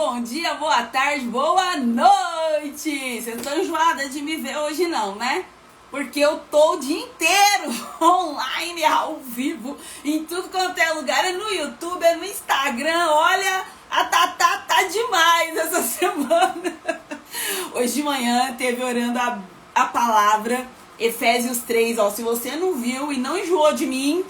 bom dia, boa tarde, boa noite! Vocês estão enjoadas de me ver hoje não, né? Porque eu tô o dia inteiro online, ao vivo, em tudo quanto é lugar, é no YouTube, é no Instagram. Olha, a Tatá tá demais essa semana. Hoje de manhã teve orando a palavra, Efésios 3, ó. Se você não viu e não enjoou de mim,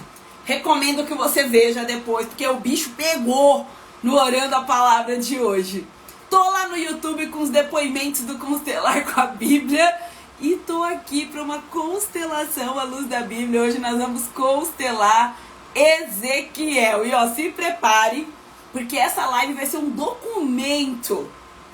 recomendo que você veja depois, porque o bicho pegou no orando a palavra de hoje. Tô lá no YouTube com os depoimentos do Constelar com a Bíblia e tô aqui para uma constelação à luz da Bíblia. Hoje nós vamos constelar Ezequiel. E ó, se prepare, porque essa live vai ser um documento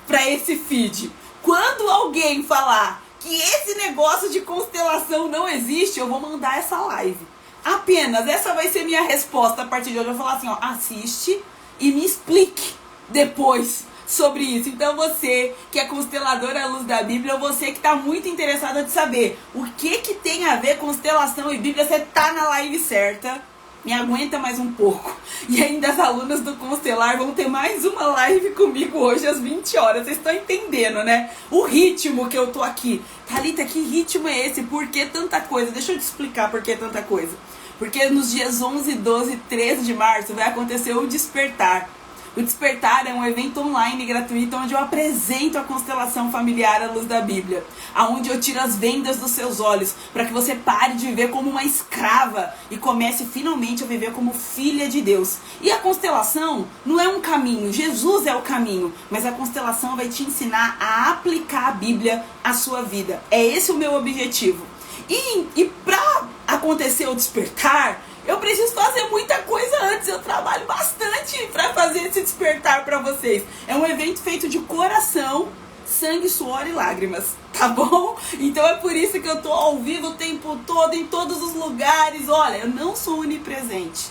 para esse feed. Quando alguém falar que esse negócio de constelação não existe, eu vou mandar essa live. Apenas essa vai ser minha resposta a partir de hoje. Eu vou falar assim, ó, assiste e me explique depois sobre isso. Então você que é consteladora à luz da Bíblia, ou você que está muito interessada de saber o que tem a ver constelação e Bíblia, você tá na live certa. Me aguenta mais um pouco. E ainda as alunas do Constelar vão ter mais uma live comigo hoje às 20 horas. Vocês estão entendendo, né? O ritmo que eu tô aqui. Thalita, que ritmo é esse? Por que tanta coisa? Deixa eu te explicar por que tanta coisa. Porque nos dias 11, 12 e 13 de março vai acontecer o Despertar. O Despertar é um evento online gratuito onde eu apresento a constelação familiar à luz da Bíblia. Onde eu tiro as vendas dos seus olhos para que você pare de viver como uma escrava e comece finalmente a viver como filha de Deus. E a constelação não é um caminho, Jesus é o caminho. Mas a constelação vai te ensinar a aplicar a Bíblia à sua vida. É esse o meu objetivo. E para acontecer o Despertar, eu preciso fazer muita coisa antes. Eu trabalho bastante para fazer esse despertar para vocês. É um evento feito de coração, sangue, suor e lágrimas, tá bom? Então é por isso que eu tô ao vivo o tempo todo, em todos os lugares. Olha, eu não sou onipresente.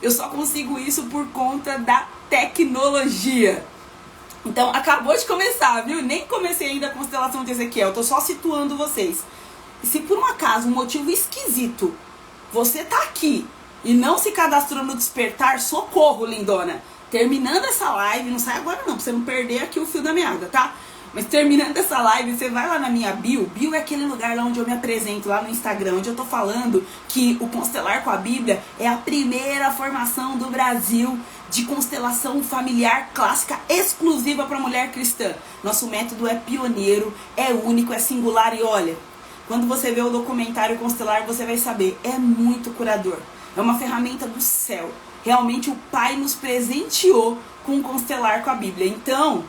Eu só consigo isso por conta da tecnologia. Então acabou de começar, viu? Nem comecei ainda a constelação de Ezequiel. Tô só situando vocês. E se por um acaso, um motivo esquisito, você tá aqui e não se cadastrou no Despertar, socorro, lindona. Terminando essa live, não sai agora não, pra você não perder aqui o fio da meada, tá? Mas terminando essa live, você vai lá na minha bio. Bio é aquele lugar lá onde eu me apresento, lá no Instagram, onde eu tô falando que o Constelar com a Bíblia é a primeira formação do Brasil de constelação familiar clássica exclusiva para mulher cristã. Nosso método é pioneiro, é único, é singular e olha, quando você vê o documentário Constelar, você vai saber, é muito curador. É uma ferramenta do céu. Realmente o Pai nos presenteou com o Constelar com a Bíblia. Então,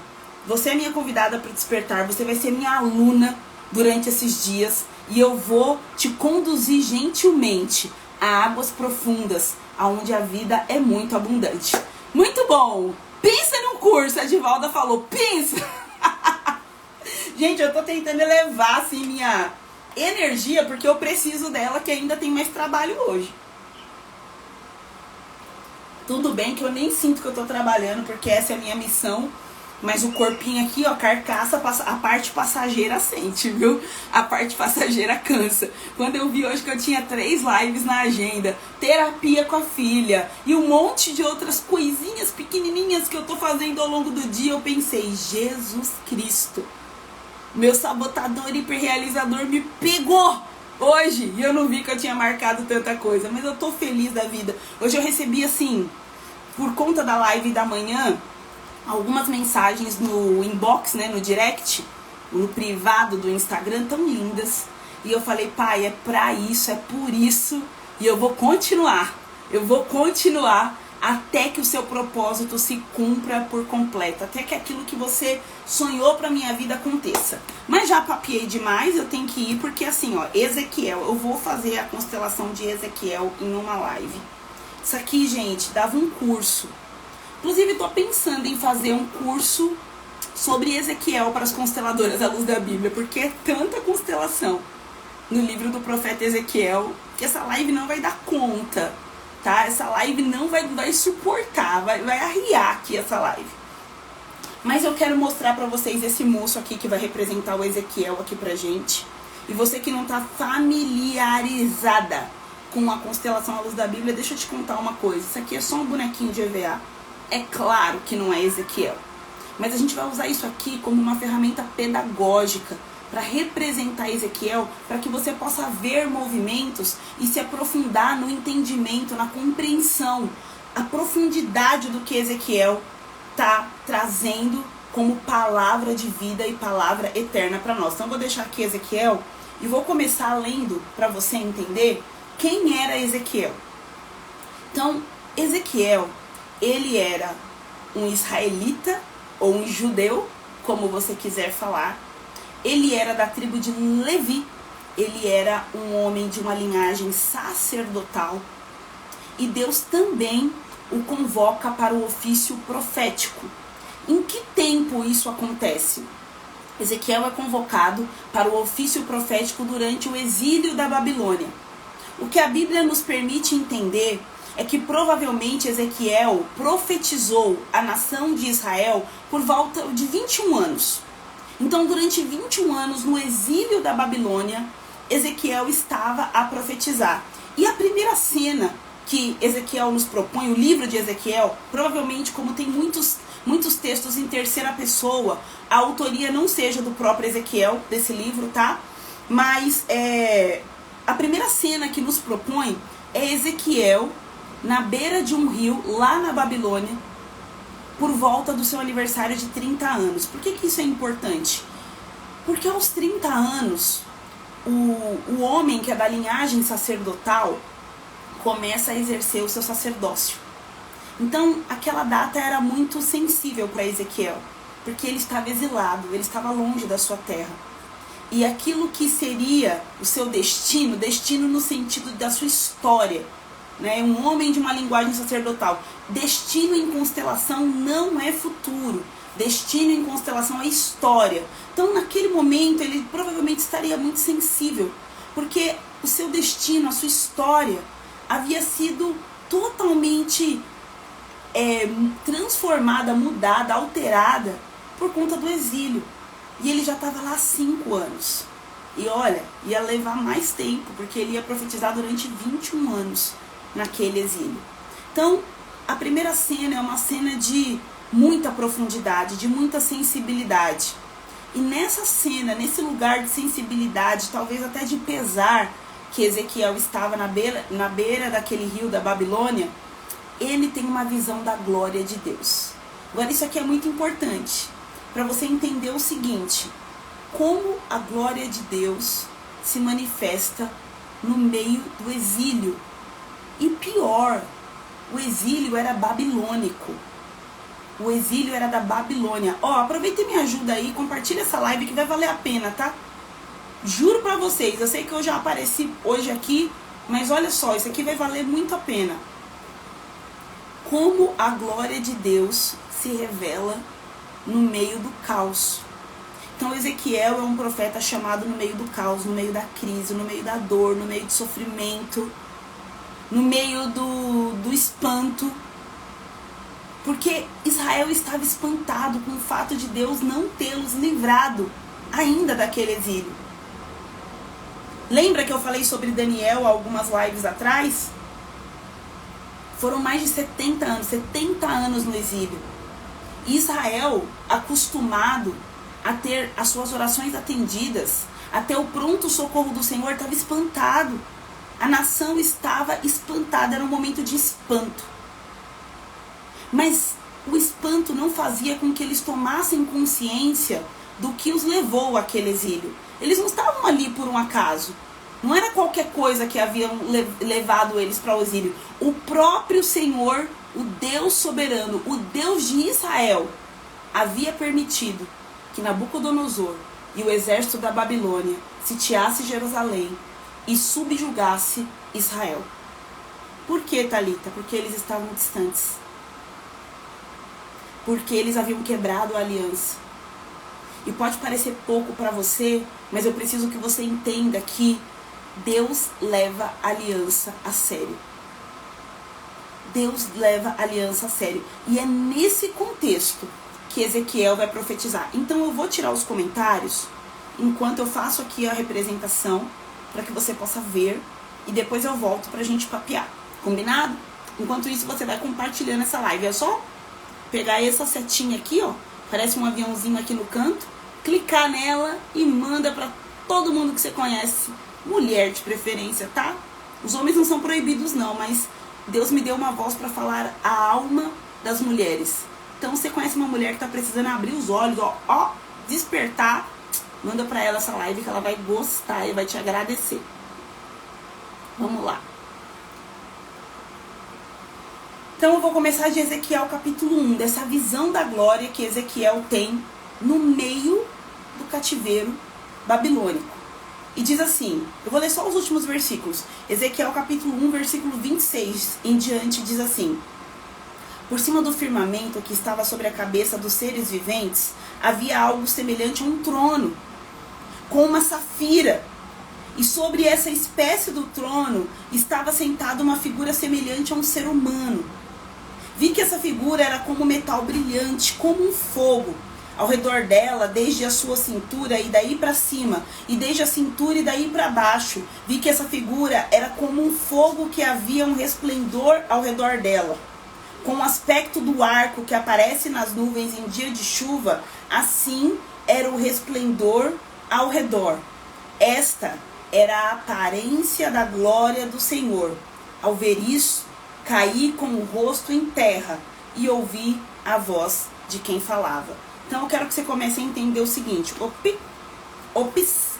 você é minha convidada para Despertar, você vai ser minha aluna durante esses dias. E eu vou te conduzir gentilmente a águas profundas, onde a vida é muito abundante. Muito bom! Pensa num curso, a Divalda falou, pensa! Gente, eu tô tentando elevar assim minha energia, porque eu preciso dela, que ainda tem mais trabalho hoje. Tudo bem que eu nem sinto que eu tô trabalhando, porque essa é a minha missão, mas o corpinho aqui, ó, carcaça, a parte passageira sente, viu? A parte passageira cansa. Quando eu vi hoje que eu tinha 3 lives na agenda, terapia com a filha e um monte de outras coisinhas pequenininhas que eu tô fazendo ao longo do dia, eu pensei, Jesus Cristo, meu sabotador hiperrealizador me pegou hoje e eu não vi que eu tinha marcado tanta coisa, mas eu tô feliz da vida. Hoje eu recebi assim, por conta da live da manhã, algumas mensagens no inbox, né, no direct, no privado do Instagram, tão lindas. E eu falei, pai, é pra isso, é por isso, e eu vou continuar até que o seu propósito se cumpra por completo, até que aquilo que você sonhou pra minha vida aconteça. Mas já papiei demais, eu tenho que ir, porque assim, ó, Ezequiel, eu vou fazer a constelação de Ezequiel em uma live. Isso aqui, gente, dava um curso. Inclusive, tô pensando em fazer um curso sobre Ezequiel para as consteladoras à luz da Bíblia, porque é tanta constelação no livro do profeta Ezequiel, que essa live não vai dar conta. Tá? Essa live não vai suportar, vai arriar aqui essa live. Mas eu quero mostrar pra vocês esse moço aqui que vai representar o Ezequiel aqui pra gente. E você que não tá familiarizada com a constelação à luz da Bíblia, deixa eu te contar uma coisa. Isso aqui é só um bonequinho de EVA. É claro que não é Ezequiel. Mas a gente vai usar isso aqui como uma ferramenta pedagógica para representar Ezequiel, para que você possa ver movimentos e se aprofundar no entendimento, na compreensão, a profundidade do que Ezequiel está trazendo como palavra de vida e palavra eterna para nós. Então eu vou deixar aqui Ezequiel e vou começar lendo para você entender quem era Ezequiel. Então, Ezequiel, ele era um israelita ou um judeu, como você quiser falar. Ele era da tribo de Levi, ele era um homem de uma linhagem sacerdotal. E Deus também o convoca para o ofício profético. Em que tempo isso acontece? Ezequiel é convocado para o ofício profético durante o exílio da Babilônia. O que a Bíblia nos permite entender é que provavelmente Ezequiel profetizou a nação de Israel por volta de 21 anos. Então, durante 21 anos, no exílio da Babilônia, Ezequiel estava a profetizar. E a primeira cena que Ezequiel nos propõe, o livro de Ezequiel, provavelmente, como tem muitos textos em terceira pessoa, a autoria não seja do próprio Ezequiel, desse livro, tá? Mas a primeira cena que nos propõe é Ezequiel na beira de um rio, lá na Babilônia, por volta do seu aniversário de 30 anos. Por que isso é importante? Porque aos 30 anos, o homem que é da linhagem sacerdotal começa a exercer o seu sacerdócio. Então, aquela data era muito sensível para Ezequiel, porque ele estava exilado, ele estava longe da sua terra. E aquilo que seria o seu destino no sentido da sua história, né? Um homem de uma linguagem sacerdotal. Destino em constelação não é futuro. Destino em constelação é história. Então, naquele momento, ele provavelmente estaria muito sensível, porque o seu destino, a sua história, havia sido totalmente transformada, mudada, alterada por conta do exílio. E ele já estava lá há 5 anos. E olha, ia levar mais tempo, porque ele ia profetizar durante 21 anos naquele exílio. Então, a primeira cena é uma cena de muita profundidade, de muita sensibilidade. E nessa cena, nesse lugar de sensibilidade, talvez até de pesar, que Ezequiel estava na beira daquele rio da Babilônia, ele tem uma visão da glória de Deus. Agora, isso aqui é muito importante, para você entender o seguinte: como a glória de Deus se manifesta no meio do exílio. E pior, o exílio era babilônico. O exílio era da Babilônia. Aproveita e me ajuda aí, compartilha essa live que vai valer a pena, tá? Juro pra vocês, eu sei que eu já apareci hoje aqui, mas olha só, isso aqui vai valer muito a pena. Como a glória de Deus se revela no meio do caos. Então Ezequiel é um profeta chamado no meio do caos, no meio da crise, no meio da dor, no meio do sofrimento, no meio do espanto. Porque Israel estava espantado com o fato de Deus não tê-los livrado ainda daquele exílio. Lembra que eu falei sobre Daniel algumas lives atrás? Foram mais de 70 anos no exílio. Israel, acostumado a ter as suas orações atendidas, a ter o pronto socorro do Senhor, estava espantado. A nação estava espantada, era um momento de espanto. Mas o espanto não fazia com que eles tomassem consciência do que os levou àquele exílio. Eles não estavam ali por um acaso. Não era qualquer coisa que haviam levado eles para o exílio. O próprio Senhor, o Deus soberano, o Deus de Israel, havia permitido que Nabucodonosor e o exército da Babilônia sitiasse Jerusalém e subjugasse Israel. Por que, Thalita? Porque eles estavam distantes. Porque eles haviam quebrado a aliança. E pode parecer pouco para você, mas eu preciso que você entenda que Deus leva a aliança a sério. Deus leva a aliança a sério. E é nesse contexto que Ezequiel vai profetizar. Então eu vou tirar os comentários enquanto eu faço aqui a representação, para que você possa ver, e depois eu volto pra gente papear. Combinado? Enquanto isso, você vai compartilhando essa live. É só pegar essa setinha aqui, Parece um aviãozinho aqui no canto. Clicar nela e manda para todo mundo que você conhece. Mulher de preferência, tá? Os homens não são proibidos não, mas Deus me deu uma voz para falar a alma das mulheres. Então você conhece uma mulher que tá precisando abrir os olhos, ó, despertar, manda para ela essa live que ela vai gostar e vai te agradecer. Vamos lá. Então eu vou começar de Ezequiel capítulo 1, dessa visão da glória que Ezequiel tem no meio do cativeiro babilônico. E diz assim, eu vou ler só os últimos versículos. Ezequiel capítulo 1, versículo 26 em diante diz assim: por cima do firmamento que estava sobre a cabeça dos seres viventes, havia algo semelhante a um trono, com uma safira. E sobre essa espécie do trono estava sentada uma figura semelhante a um ser humano. Vi que essa figura era como metal brilhante, como um fogo. Ao redor dela, desde a sua cintura e daí para cima, e desde a cintura e daí para baixo, vi que essa figura era como um fogo que havia um resplendor ao redor dela. Com o aspecto do arco que aparece nas nuvens em dia de chuva, assim era o resplendor ao redor. Esta era a aparência da glória do Senhor. Ao ver isso, caí com o rosto em terra e ouvi a voz de quem falava. Então eu quero que você comece a entender o seguinte. Ops.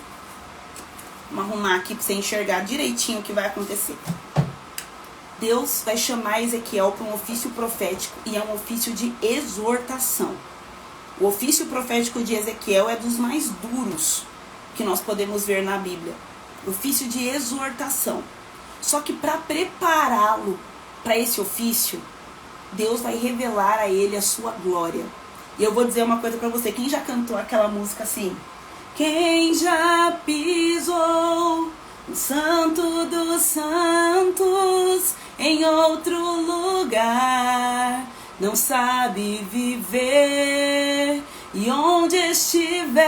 Vamos arrumar aqui para você enxergar direitinho o que vai acontecer. Deus vai chamar Ezequiel para um ofício profético e é um ofício de exortação. O ofício profético de Ezequiel é dos mais duros que nós podemos ver na Bíblia. Ofício de exortação. Só que para prepará-lo para esse ofício, Deus vai revelar a ele a sua glória. E eu vou dizer uma coisa para você. Quem já cantou aquela música assim? Quem já pisou no Santo dos Santos em outro lugar não sabe viver, e onde estiver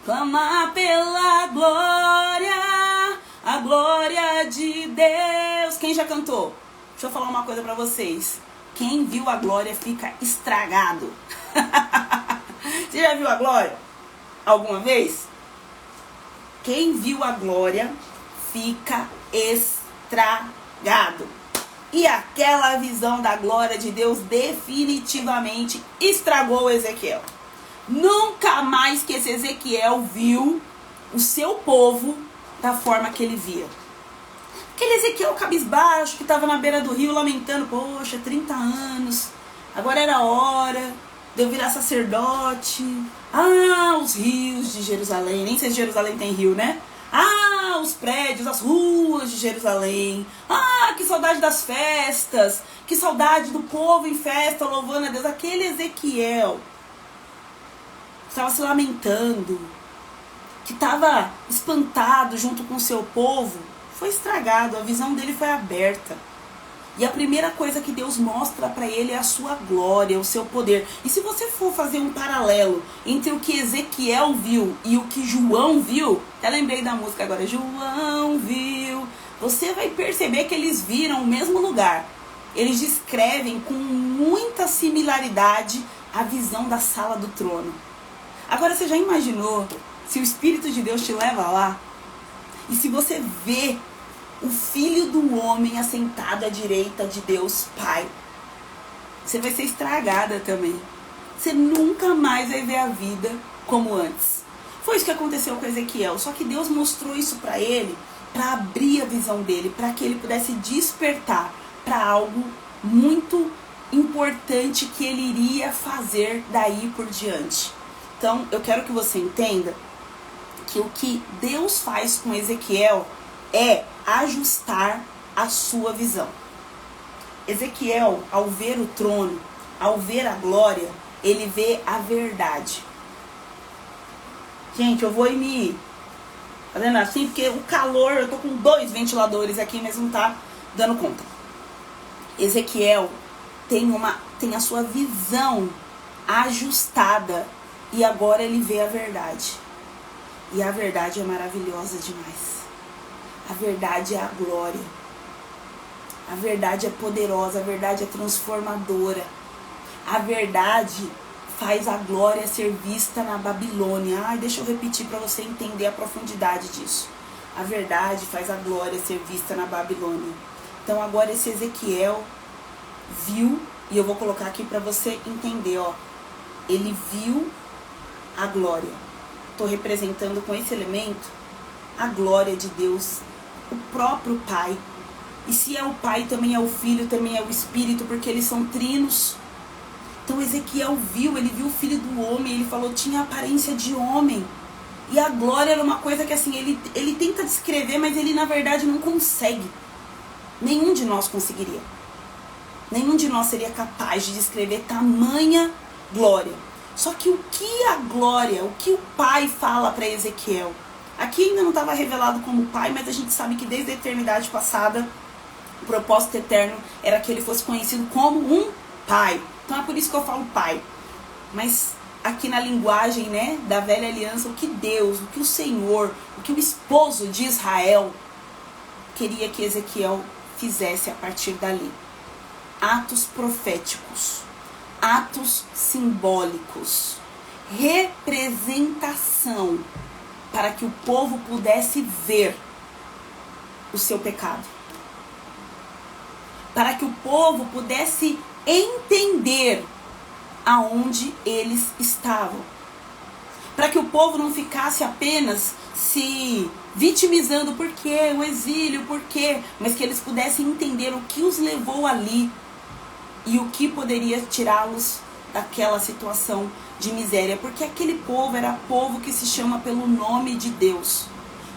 clamar pela glória, a glória de Deus. Quem já cantou? Deixa eu falar uma coisa pra vocês. Quem viu a glória fica estragado. Você já viu a glória alguma vez? Quem viu a glória fica estragado. E aquela visão da glória de Deus definitivamente estragou Ezequiel. Nunca mais que esse Ezequiel viu o seu povo da forma que ele via. Aquele Ezequiel cabisbaixo que estava na beira do rio lamentando, poxa, 30 anos, agora era hora de eu virar sacerdote. Ah, os rios de Jerusalém, nem sei se Jerusalém tem rio, né? Ah, os prédios, as ruas de Jerusalém. Ah, que saudade das festas, que saudade do povo em festa, louvando a Deus. Aquele Ezequiel estava se lamentando, que estava espantado junto com o seu povo, foi estragado, a visão dele foi aberta. E a primeira coisa que Deus mostra para ele é a sua glória, o seu poder. E se você for fazer um paralelo entre o que Ezequiel viu e o que João viu, até lembrei da música agora, João viu, você vai perceber que eles viram o mesmo lugar. Eles descrevem com muita similaridade a visão da sala do trono. Agora você já imaginou se o Espírito de Deus te leva lá? E se você vê o Filho do Homem assentado à direita de Deus Pai, você vai ser estragada também. Você nunca mais vai ver a vida como antes. Foi isso que aconteceu com Ezequiel. Só que Deus mostrou isso para ele, para abrir a visão dele, para que ele pudesse despertar para algo muito importante que ele iria fazer daí por diante. Então, eu quero que você entenda que o que Deus faz com Ezequiel é ajustar a sua visão. Ezequiel, ao ver o trono, ao ver a glória, ele vê a verdade. Gente, eu vou me fazendo assim, porque o calor, eu tô com 2 ventiladores aqui, mas não tá dando conta. Ezequiel tem a sua visão ajustada e agora ele vê a verdade. E a verdade é maravilhosa demais. A verdade é a glória. A verdade é poderosa, a verdade é transformadora. A verdade faz a glória ser vista na Babilônia. Ai, deixa eu repetir para você entender a profundidade disso. A verdade faz a glória ser vista na Babilônia. Então agora esse Ezequiel viu, e eu vou colocar aqui para você entender, ó. Ele viu a glória. Estou representando com esse elemento a glória de Deus, o próprio Pai. E se é o Pai, também é o Filho, também é o Espírito, porque eles são trinos. Então Ezequiel viu, ele viu o Filho do Homem, ele falou, tinha aparência de homem. E a glória era uma coisa que assim, ele tenta descrever, mas ele na verdade não consegue. Nenhum de nós conseguiria. Nenhum de nós seria capaz de descrever tamanha glória. Só que o que a glória, o que o Pai fala para Ezequiel? Aqui ainda não estava revelado como Pai, mas a gente sabe que desde a eternidade passada, o propósito eterno era que ele fosse conhecido como um Pai. Então é por isso que eu falo Pai. Mas aqui na linguagem, né, da velha aliança, o que Deus, o que o Senhor, o que o esposo de Israel queria que Ezequiel fizesse a partir dali. Atos proféticos, atos simbólicos, representação, para que o povo pudesse ver o seu pecado. Para que o povo pudesse entender aonde eles estavam. Para que o povo não ficasse apenas se vitimizando, por quê? O exílio, por quê? Mas que eles pudessem entender o que os levou ali e o que poderia tirá-los daquela situação de miséria. Porque aquele povo era povo que se chama pelo nome de Deus.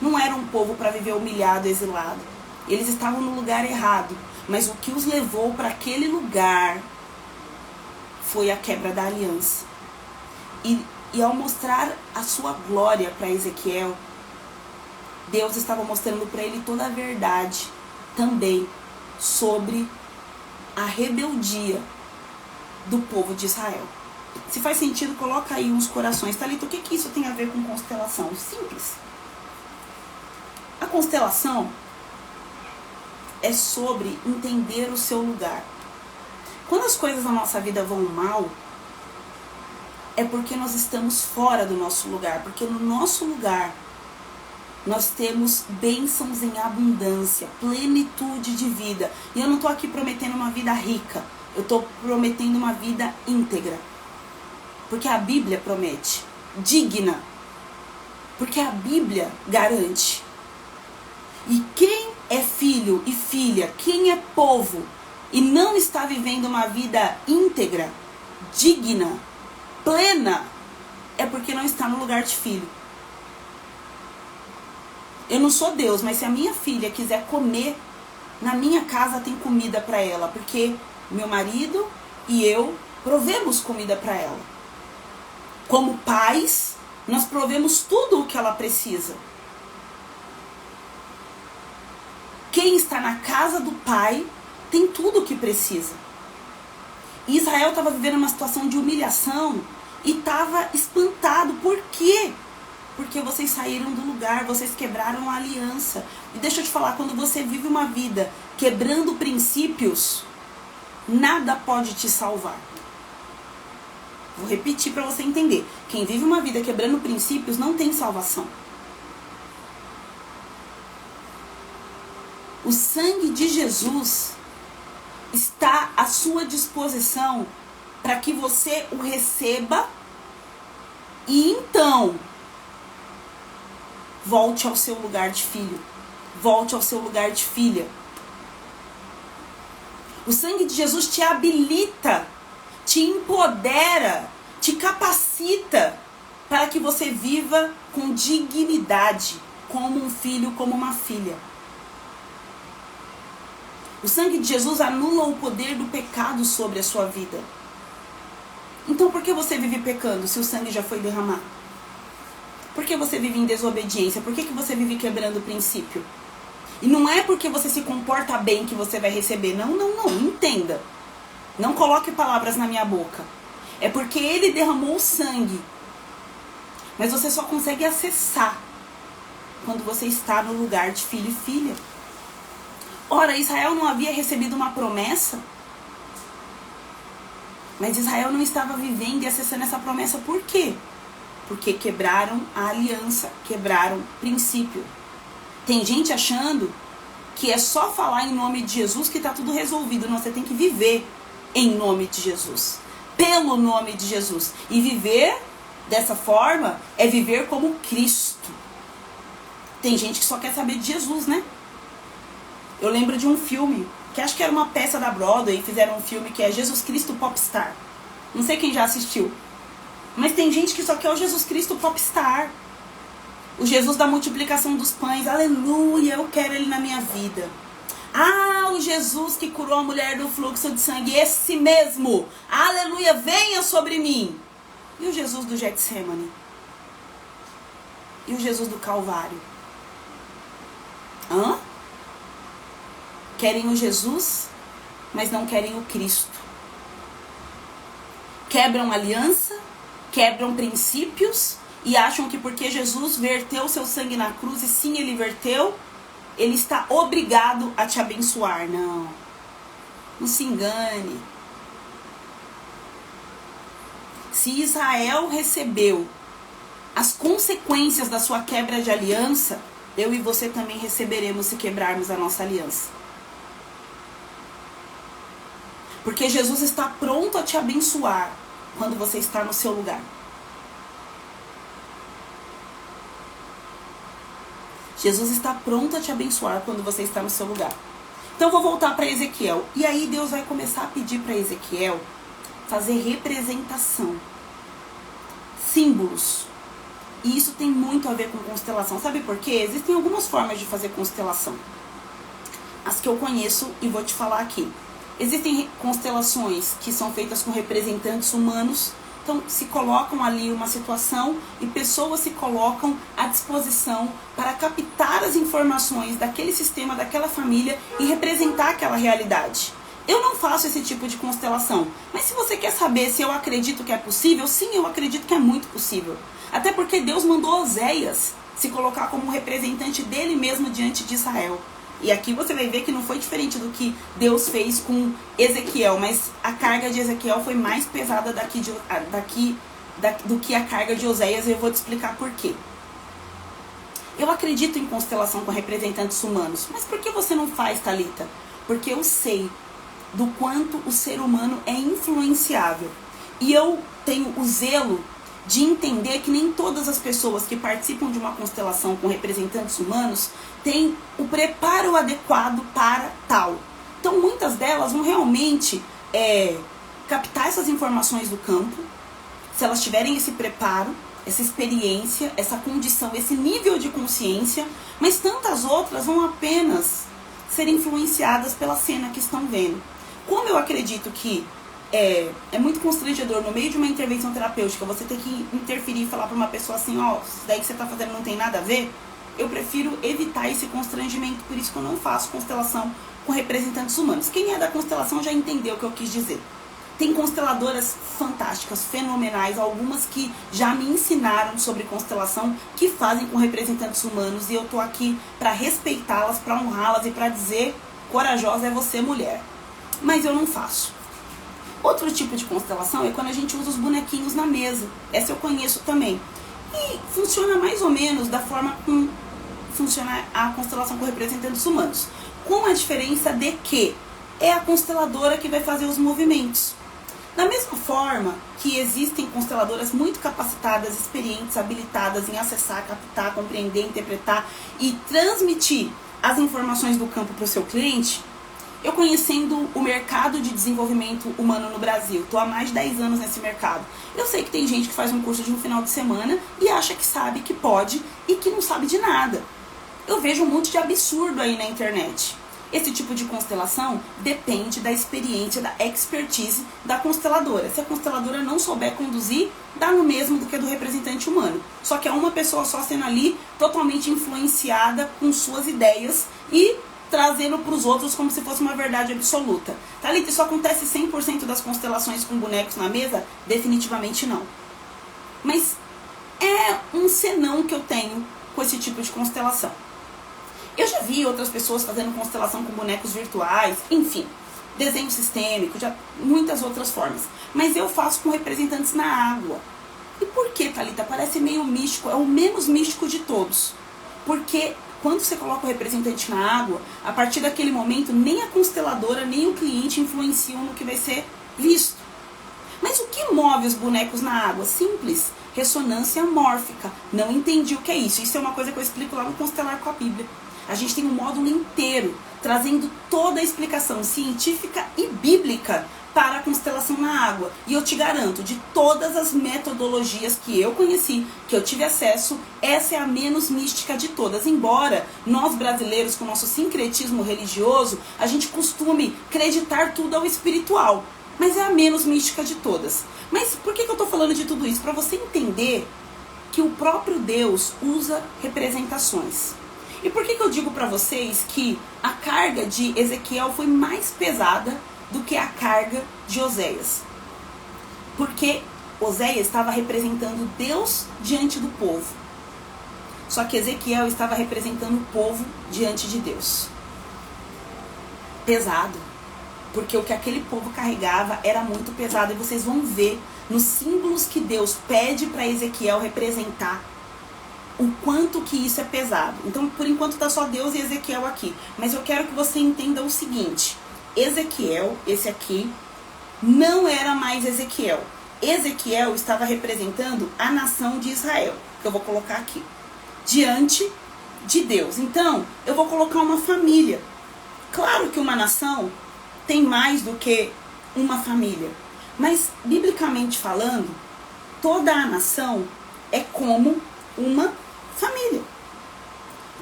Não era um povo para viver humilhado, exilado. Eles estavam no lugar errado. Mas o que os levou para aquele lugar foi a quebra da aliança. E ao mostrar a sua glória para Ezequiel, Deus estava mostrando para ele toda a verdade também sobre a rebeldia do povo de Israel. Se faz sentido, coloca aí uns corações. Thalita, o que isso tem a ver com constelação? Simples. A constelação é sobre entender o seu lugar. Quando as coisas na nossa vida vão mal, é porque nós estamos fora do nosso lugar. Porque no nosso lugar, nós temos bênçãos em abundância, plenitude de vida. E eu não estou aqui prometendo uma vida rica. Eu estou prometendo uma vida íntegra. Porque a Bíblia promete. Digna. Porque a Bíblia garante. E quem é filho e filha, quem é povo e não está vivendo uma vida íntegra, digna, plena, é porque não está no lugar de filho. Eu não sou Deus, mas se a minha filha quiser comer, na minha casa tem comida para ela, porque meu marido e eu provemos comida para ela. Como pais, nós provemos tudo o que ela precisa. Quem está na casa do pai tem tudo o que precisa. E Israel estava vivendo uma situação de humilhação e estava espantado. Por quê? Porque vocês saíram do lugar, vocês quebraram a aliança. E deixa eu te falar, quando você vive uma vida quebrando princípios, nada pode te salvar. Vou repetir para você entender. Quem vive uma vida quebrando princípios não tem salvação. O sangue de Jesus está à sua disposição para que você o receba e então volte ao seu lugar de filho, volte ao seu lugar de filha. O sangue de Jesus te habilita, te empodera, te capacita para que você viva com dignidade, como um filho, como uma filha. O sangue de Jesus anula o poder do pecado sobre a sua vida. Então por que você vive pecando se o sangue já foi derramado? Por que você vive em desobediência? Por que você vive quebrando o princípio? E não é porque você se comporta bem que você vai receber. Não, entenda. Não coloque palavras na minha boca. É porque ele derramou o sangue. Mas você só consegue acessar quando você está no lugar de filho e filha. Ora, Israel não havia recebido uma promessa? Mas Israel não estava vivendo e acessando essa promessa. Por quê? Porque quebraram a aliança, quebraram o princípio. Tem gente achando que é só falar em nome de Jesus que está tudo resolvido. Não, você tem que viver em nome de Jesus, pelo nome de Jesus. E viver dessa forma é viver como Cristo. Tem gente que só quer saber de Jesus, né? Eu lembro de um filme, que acho que era uma peça da Broadway, fizeram um filme que é Jesus Cristo Popstar. Não sei quem já assistiu. Mas tem gente que só quer o Jesus Cristo Popstar. O Jesus da multiplicação dos pães. Aleluia, eu quero ele na minha vida. Ah, o Jesus que curou a mulher do fluxo de sangue. Esse mesmo. Aleluia, venha sobre mim. E o Jesus do Getsemane? E o Jesus do Calvário? Hã? Querem o Jesus, mas não querem o Cristo. Quebram aliança, quebram princípios e acham que porque Jesus verteu seu sangue na cruz, e sim, ele verteu, ele está obrigado a te abençoar. Não. Não se engane. Se Israel recebeu as consequências da sua quebra de aliança, eu e você também receberemos se quebrarmos a nossa aliança. Porque Jesus está pronto a te abençoar quando você está no seu lugar. Jesus está pronto a te abençoar quando você está no seu lugar. Então eu vou voltar para Ezequiel. E aí Deus vai começar a pedir para Ezequiel fazer representação. Símbolos. E isso tem muito a ver com constelação. Sabe por quê? Existem algumas formas de fazer constelação. As que eu conheço e vou te falar aqui. Existem constelações que são feitas com representantes humanos. Então, se colocam ali uma situação e pessoas se colocam à disposição para captar as informações daquele sistema, daquela família e representar aquela realidade. Eu não faço esse tipo de constelação. Mas se você quer saber se eu acredito que é possível, sim, eu acredito que é muito possível. Até porque Deus mandou Oséias se colocar como representante dele mesmo diante de Israel. E aqui você vai ver que não foi diferente do que Deus fez com Ezequiel, mas a carga de Ezequiel foi mais pesada do que a carga de Oséias, e eu vou te explicar por quê. Eu acredito em constelação com representantes humanos, mas por que você não faz, Thalita? Porque eu sei do quanto o ser humano é influenciável. E eu tenho o zelo de entender que nem todas as pessoas que participam de uma constelação com representantes humanos têm o preparo adequado para tal. Então muitas delas vão realmente captar essas informações do campo, se elas tiverem esse preparo, essa experiência, essa condição, esse nível de consciência, mas tantas outras vão apenas ser influenciadas pela cena que estão vendo. Como eu acredito que é muito constrangedor no meio de uma intervenção terapêutica você ter que interferir e falar para uma pessoa assim, ó, isso daí que você está fazendo não tem nada a ver, eu prefiro evitar esse constrangimento, por isso que eu não faço constelação com representantes humanos. Quem é da constelação já entendeu o que eu quis dizer. Tem consteladoras fantásticas, fenomenais, algumas que já me ensinaram sobre constelação, que fazem com representantes humanos, e eu tô aqui para respeitá-las, para honrá-las e para dizer, corajosa é você, mulher. Mas eu não faço. Outro tipo de constelação é quando a gente usa os bonequinhos na mesa. Essa eu conheço também. E funciona mais ou menos da forma como funciona a constelação com representantes humanos. Com a diferença de que é a consteladora que vai fazer os movimentos. Da mesma forma que existem consteladoras muito capacitadas, experientes, habilitadas em acessar, captar, compreender, interpretar e transmitir as informações do campo para o seu cliente, eu conhecendo o mercado de desenvolvimento humano no Brasil, estou há mais de 10 anos nesse mercado, eu sei que tem gente que faz um curso de um final de semana e acha que sabe, que pode e que não sabe de nada. Eu vejo um monte de absurdo aí na internet. Esse tipo de constelação depende da experiência, da expertise da consteladora. Se a consteladora não souber conduzir, dá no mesmo do que do representante humano. Só que é uma pessoa só sendo ali totalmente influenciada com suas ideias e trazendo para os outros como se fosse uma verdade absoluta. Thalita, isso acontece 100% das constelações com bonecos na mesa? Definitivamente não. Mas é um senão que eu tenho com esse tipo de constelação. Eu já vi outras pessoas fazendo constelação com bonecos virtuais, enfim. desenho sistêmico, de muitas outras formas. Mas eu faço com representantes na água. E por que, Thalita? Parece meio místico, é o menos místico de todos. Porque quando você coloca o representante na água, a partir daquele momento, nem a consteladora, nem o cliente influenciam no que vai ser visto. Mas o que move os bonecos na água? Simples, ressonância mórfica. Não entendi o que é isso. Isso é uma coisa que eu explico lá no Constelar com a Bíblia. A gente tem um módulo inteiro, trazendo toda a explicação científica e bíblica para a constelação na água. E eu te garanto, de todas as metodologias que eu conheci, que eu tive acesso, essa é a menos mística de todas. Embora nós brasileiros, com nosso sincretismo religioso, a gente costume acreditar tudo ao espiritual. Mas é a menos mística de todas. Mas por que eu estou falando de tudo isso? Para você entender que o próprio Deus usa representações. E por que eu digo para vocês que a carga de Ezequiel foi mais pesada do que a carga de Oséias? Porque Oséias estava representando Deus diante do povo. Só que Ezequiel estava representando o povo diante de Deus. Pesado. Porque o que aquele povo carregava era muito pesado. E vocês vão ver nos símbolos que Deus pede para Ezequiel representar o quanto que isso é pesado. Então, por enquanto está só Deus e Ezequiel aqui. Mas eu quero que você entenda o seguinte. Ezequiel, esse aqui, não era mais Ezequiel. Ezequiel estava representando a nação de Israel, que eu vou colocar aqui, diante de Deus. Então, eu vou colocar uma família. Claro que uma nação tem mais do que uma família. Mas, biblicamente falando, toda a nação é como uma família.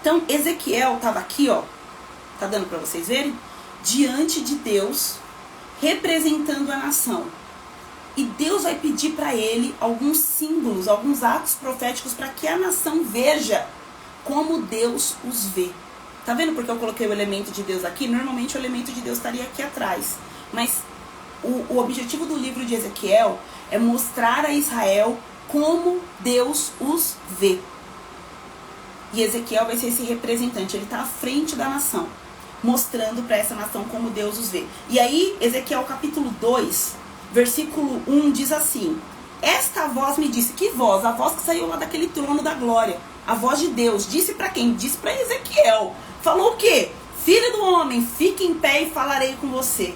Então, Ezequiel estava aqui, ó. Tá dando para vocês verem? Diante de Deus, representando a nação. E Deus vai pedir para ele alguns símbolos, alguns atos proféticos para que a nação veja como Deus os vê. Tá vendo porque eu coloquei o elemento de Deus aqui? Normalmente o elemento de Deus estaria aqui atrás. Mas o objetivo do livro de Ezequiel é mostrar a Israel como Deus os vê. E Ezequiel vai ser esse representante, ele está à frente da nação, mostrando para essa nação como Deus os vê. E aí, Ezequiel capítulo 2, versículo 1 diz assim: esta voz me disse. Que voz? A voz que saiu lá daquele trono da glória. A voz de Deus. Disse para quem? Disse para Ezequiel. Falou o quê? Filho do homem, fique em pé e falarei com você.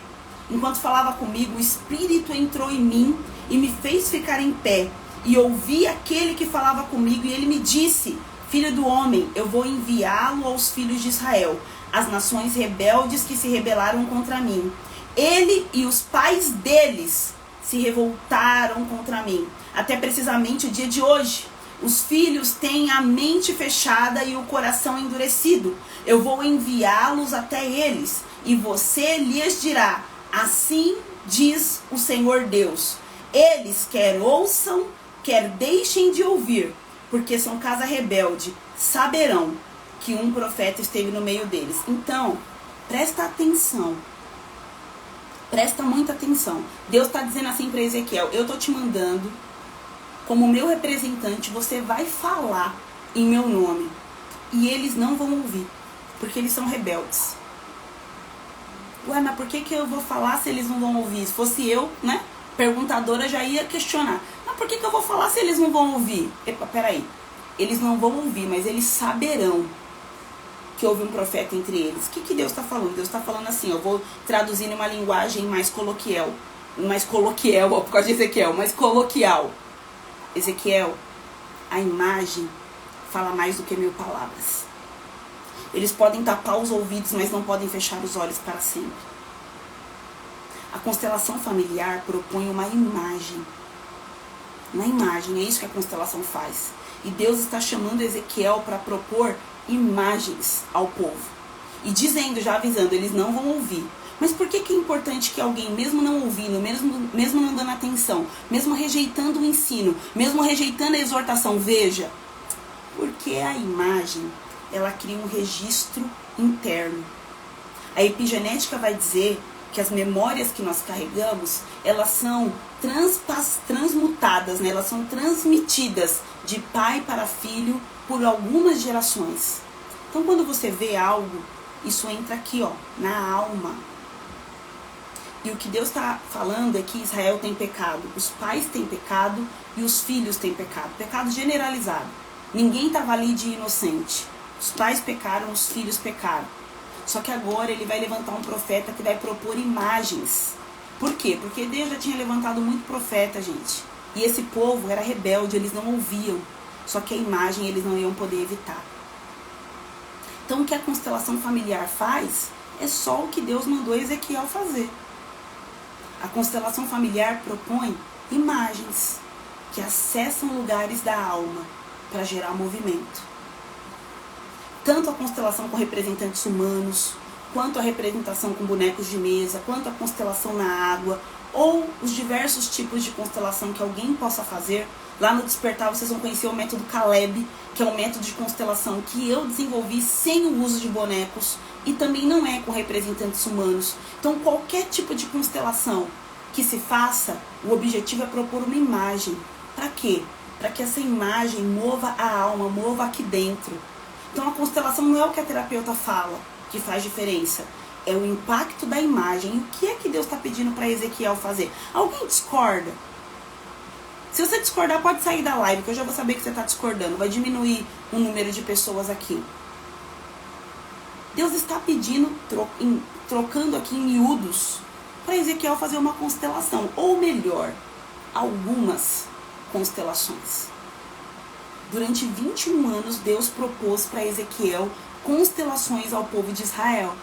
Enquanto falava comigo, o Espírito entrou em mim e me fez ficar em pé. E ouvi aquele que falava comigo e ele me disse: filho do homem, eu vou enviá-lo aos filhos de Israel, as nações rebeldes que se rebelaram contra mim. Ele e os pais deles se revoltaram contra mim, até precisamente o dia de hoje. Os filhos têm a mente fechada e o coração endurecido. Eu vou enviá-los até eles, e você lhes dirá: assim diz o Senhor Deus. Eles quer ouçam, quer deixem de ouvir, porque são casa rebelde, saberão que um profeta esteve no meio deles. Então, presta atenção. Presta muita atenção. Deus está dizendo assim para Ezequiel: eu estou te mandando como meu representante, você vai falar em meu nome. E eles não vão ouvir, porque eles são rebeldes. Ué, mas por que eu vou falar se eles não vão ouvir? Se fosse eu, né, perguntadora, já ia questionar. Mas por que eu vou falar se eles não vão ouvir? Epa, peraí. Eles não vão ouvir, mas eles saberão que houve um profeta entre eles. O que Deus está falando? Deus está falando assim, eu vou traduzir em uma linguagem mais coloquial, ó, por causa de Ezequiel, mais coloquial. Ezequiel, a imagem fala mais do que 1000 palavras. Eles podem tapar os ouvidos, mas não podem fechar os olhos para sempre. A constelação familiar propõe uma imagem. Uma imagem, é isso que a constelação faz. E Deus está chamando Ezequiel para propor imagens ao povo. E dizendo, já avisando, eles não vão ouvir. Mas por que é importante que alguém, mesmo não ouvindo, mesmo não dando atenção, mesmo rejeitando o ensino, mesmo rejeitando a exortação, veja? Porque a imagem, ela cria um registro interno. A epigenética vai dizer que as memórias que nós carregamos, elas são transmutadas, né? Elas são transmitidas de pai para filho por algumas gerações. Então, quando você vê algo, isso entra aqui, ó, na alma. E o que Deus está falando é que Israel tem pecado, os pais têm pecado e os filhos têm pecado. Pecado generalizado. Ninguém estava ali de inocente. Os pais pecaram, os filhos pecaram. Só que agora ele vai levantar um profeta que vai propor imagens. Por quê? Porque Deus já tinha levantado muito profeta, gente. E esse povo era rebelde, eles não ouviam. Só que a imagem eles não iam poder evitar. Então o que a constelação familiar faz é só o que Deus mandou Ezequiel fazer. A constelação familiar propõe imagens que acessam lugares da alma para gerar movimento. Tanto a constelação com representantes humanos, quanto a representação com bonecos de mesa, quanto a constelação na água, ou os diversos tipos de constelação que alguém possa fazer. Lá no Despertar vocês vão conhecer o método Caleb, que é um método de constelação que eu desenvolvi sem o uso de bonecos e também não é com representantes humanos. Então qualquer tipo de constelação que se faça, o objetivo é propor uma imagem. Para quê? Para que essa imagem mova a alma, mova aqui dentro. Então a constelação não é o que a terapeuta fala que faz diferença. É o impacto da imagem. E o que é que Deus está pedindo para Ezequiel fazer? Alguém discorda? Se você discordar, pode sair da live, que eu já vou saber que você está discordando. Vai diminuir o número de pessoas aqui. Deus está pedindo, trocando aqui em miúdos, para Ezequiel fazer uma constelação. Ou melhor, algumas constelações. Durante 21 anos, Deus propôs para Ezequiel constelações ao povo de Israel.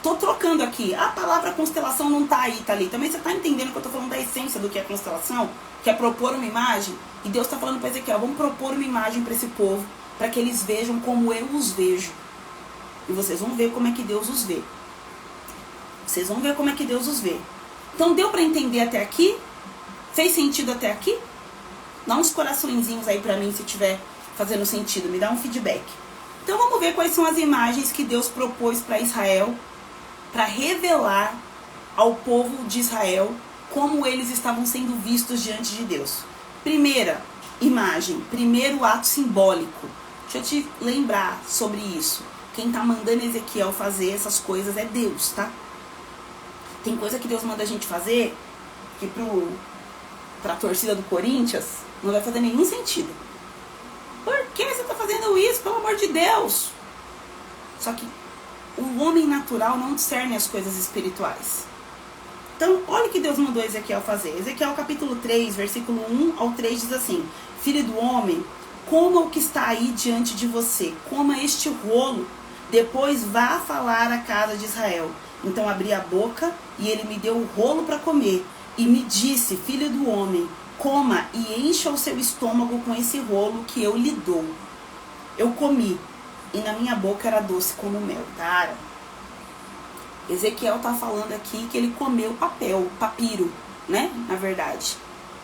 Tô trocando aqui. A palavra constelação não tá aí, tá ali. Também você tá entendendo que eu tô falando da essência do que é constelação? Que é propor uma imagem. E Deus tá falando para Ezequiel, vamos propor uma imagem para esse povo, para que eles vejam como eu os vejo. E vocês vão ver como é que Deus os vê. Vocês vão ver como é que Deus os vê. Então deu para entender até aqui? Fez sentido até aqui? Dá uns coraçõezinhos aí para mim se tiver fazendo sentido. Me dá um feedback. Então vamos ver quais são as imagens que Deus propôs para Israel, para revelar ao povo de Israel como eles estavam sendo vistos diante de Deus. Primeira imagem, primeiro ato simbólico. Deixa eu te lembrar sobre isso. Quem está mandando Ezequiel fazer essas coisas é Deus, tá? Tem coisa que Deus manda a gente fazer que pra torcida do Corinthians não vai fazer nenhum sentido. Por que você está fazendo isso? Pelo amor de Deus! Só que o homem natural não discerne as coisas espirituais. Então, olha o que Deus mandou Ezequiel fazer. Ezequiel capítulo 3, versículo 1 ao 3 diz assim: Filho do homem, coma o que está aí diante de você, coma este rolo, depois vá falar à casa de Israel. Então abri a boca e ele me deu o rolo para comer e me disse: Filho do homem, coma e encha o seu estômago com esse rolo que eu lhe dou. Eu comi e na minha boca era doce como mel. Cara, Ezequiel está falando aqui que ele comeu papiro, né? Na verdade,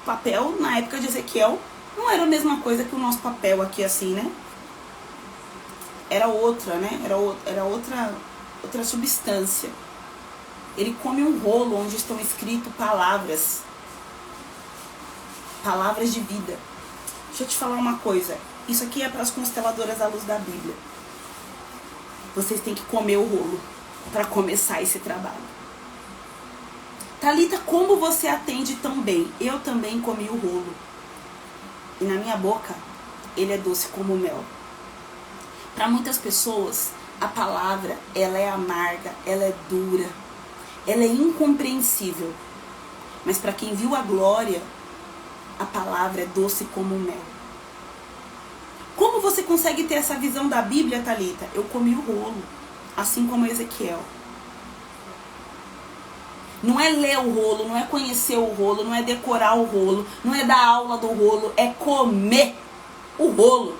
papel na época de Ezequiel não era a mesma coisa que o nosso papel aqui assim, né? Era outra, né? Era outra substância. Ele come um rolo onde estão escritas palavras de vida. Deixa eu te falar uma coisa. Isso aqui é para as consteladoras à luz da Bíblia. Vocês têm que comer o rolo para começar esse trabalho. Thalita, como você atende tão bem? Eu também comi o rolo. E na minha boca, ele é doce como mel. Para muitas pessoas, a palavra, ela é amarga, ela é dura, ela é incompreensível. Mas para quem viu a glória, a palavra é doce como mel. Como você consegue ter essa visão da Bíblia, Thalita? Eu comi o rolo, assim como Ezequiel. Não é ler o rolo, não é conhecer o rolo, não é decorar o rolo, não é dar aula do rolo, é comer o rolo.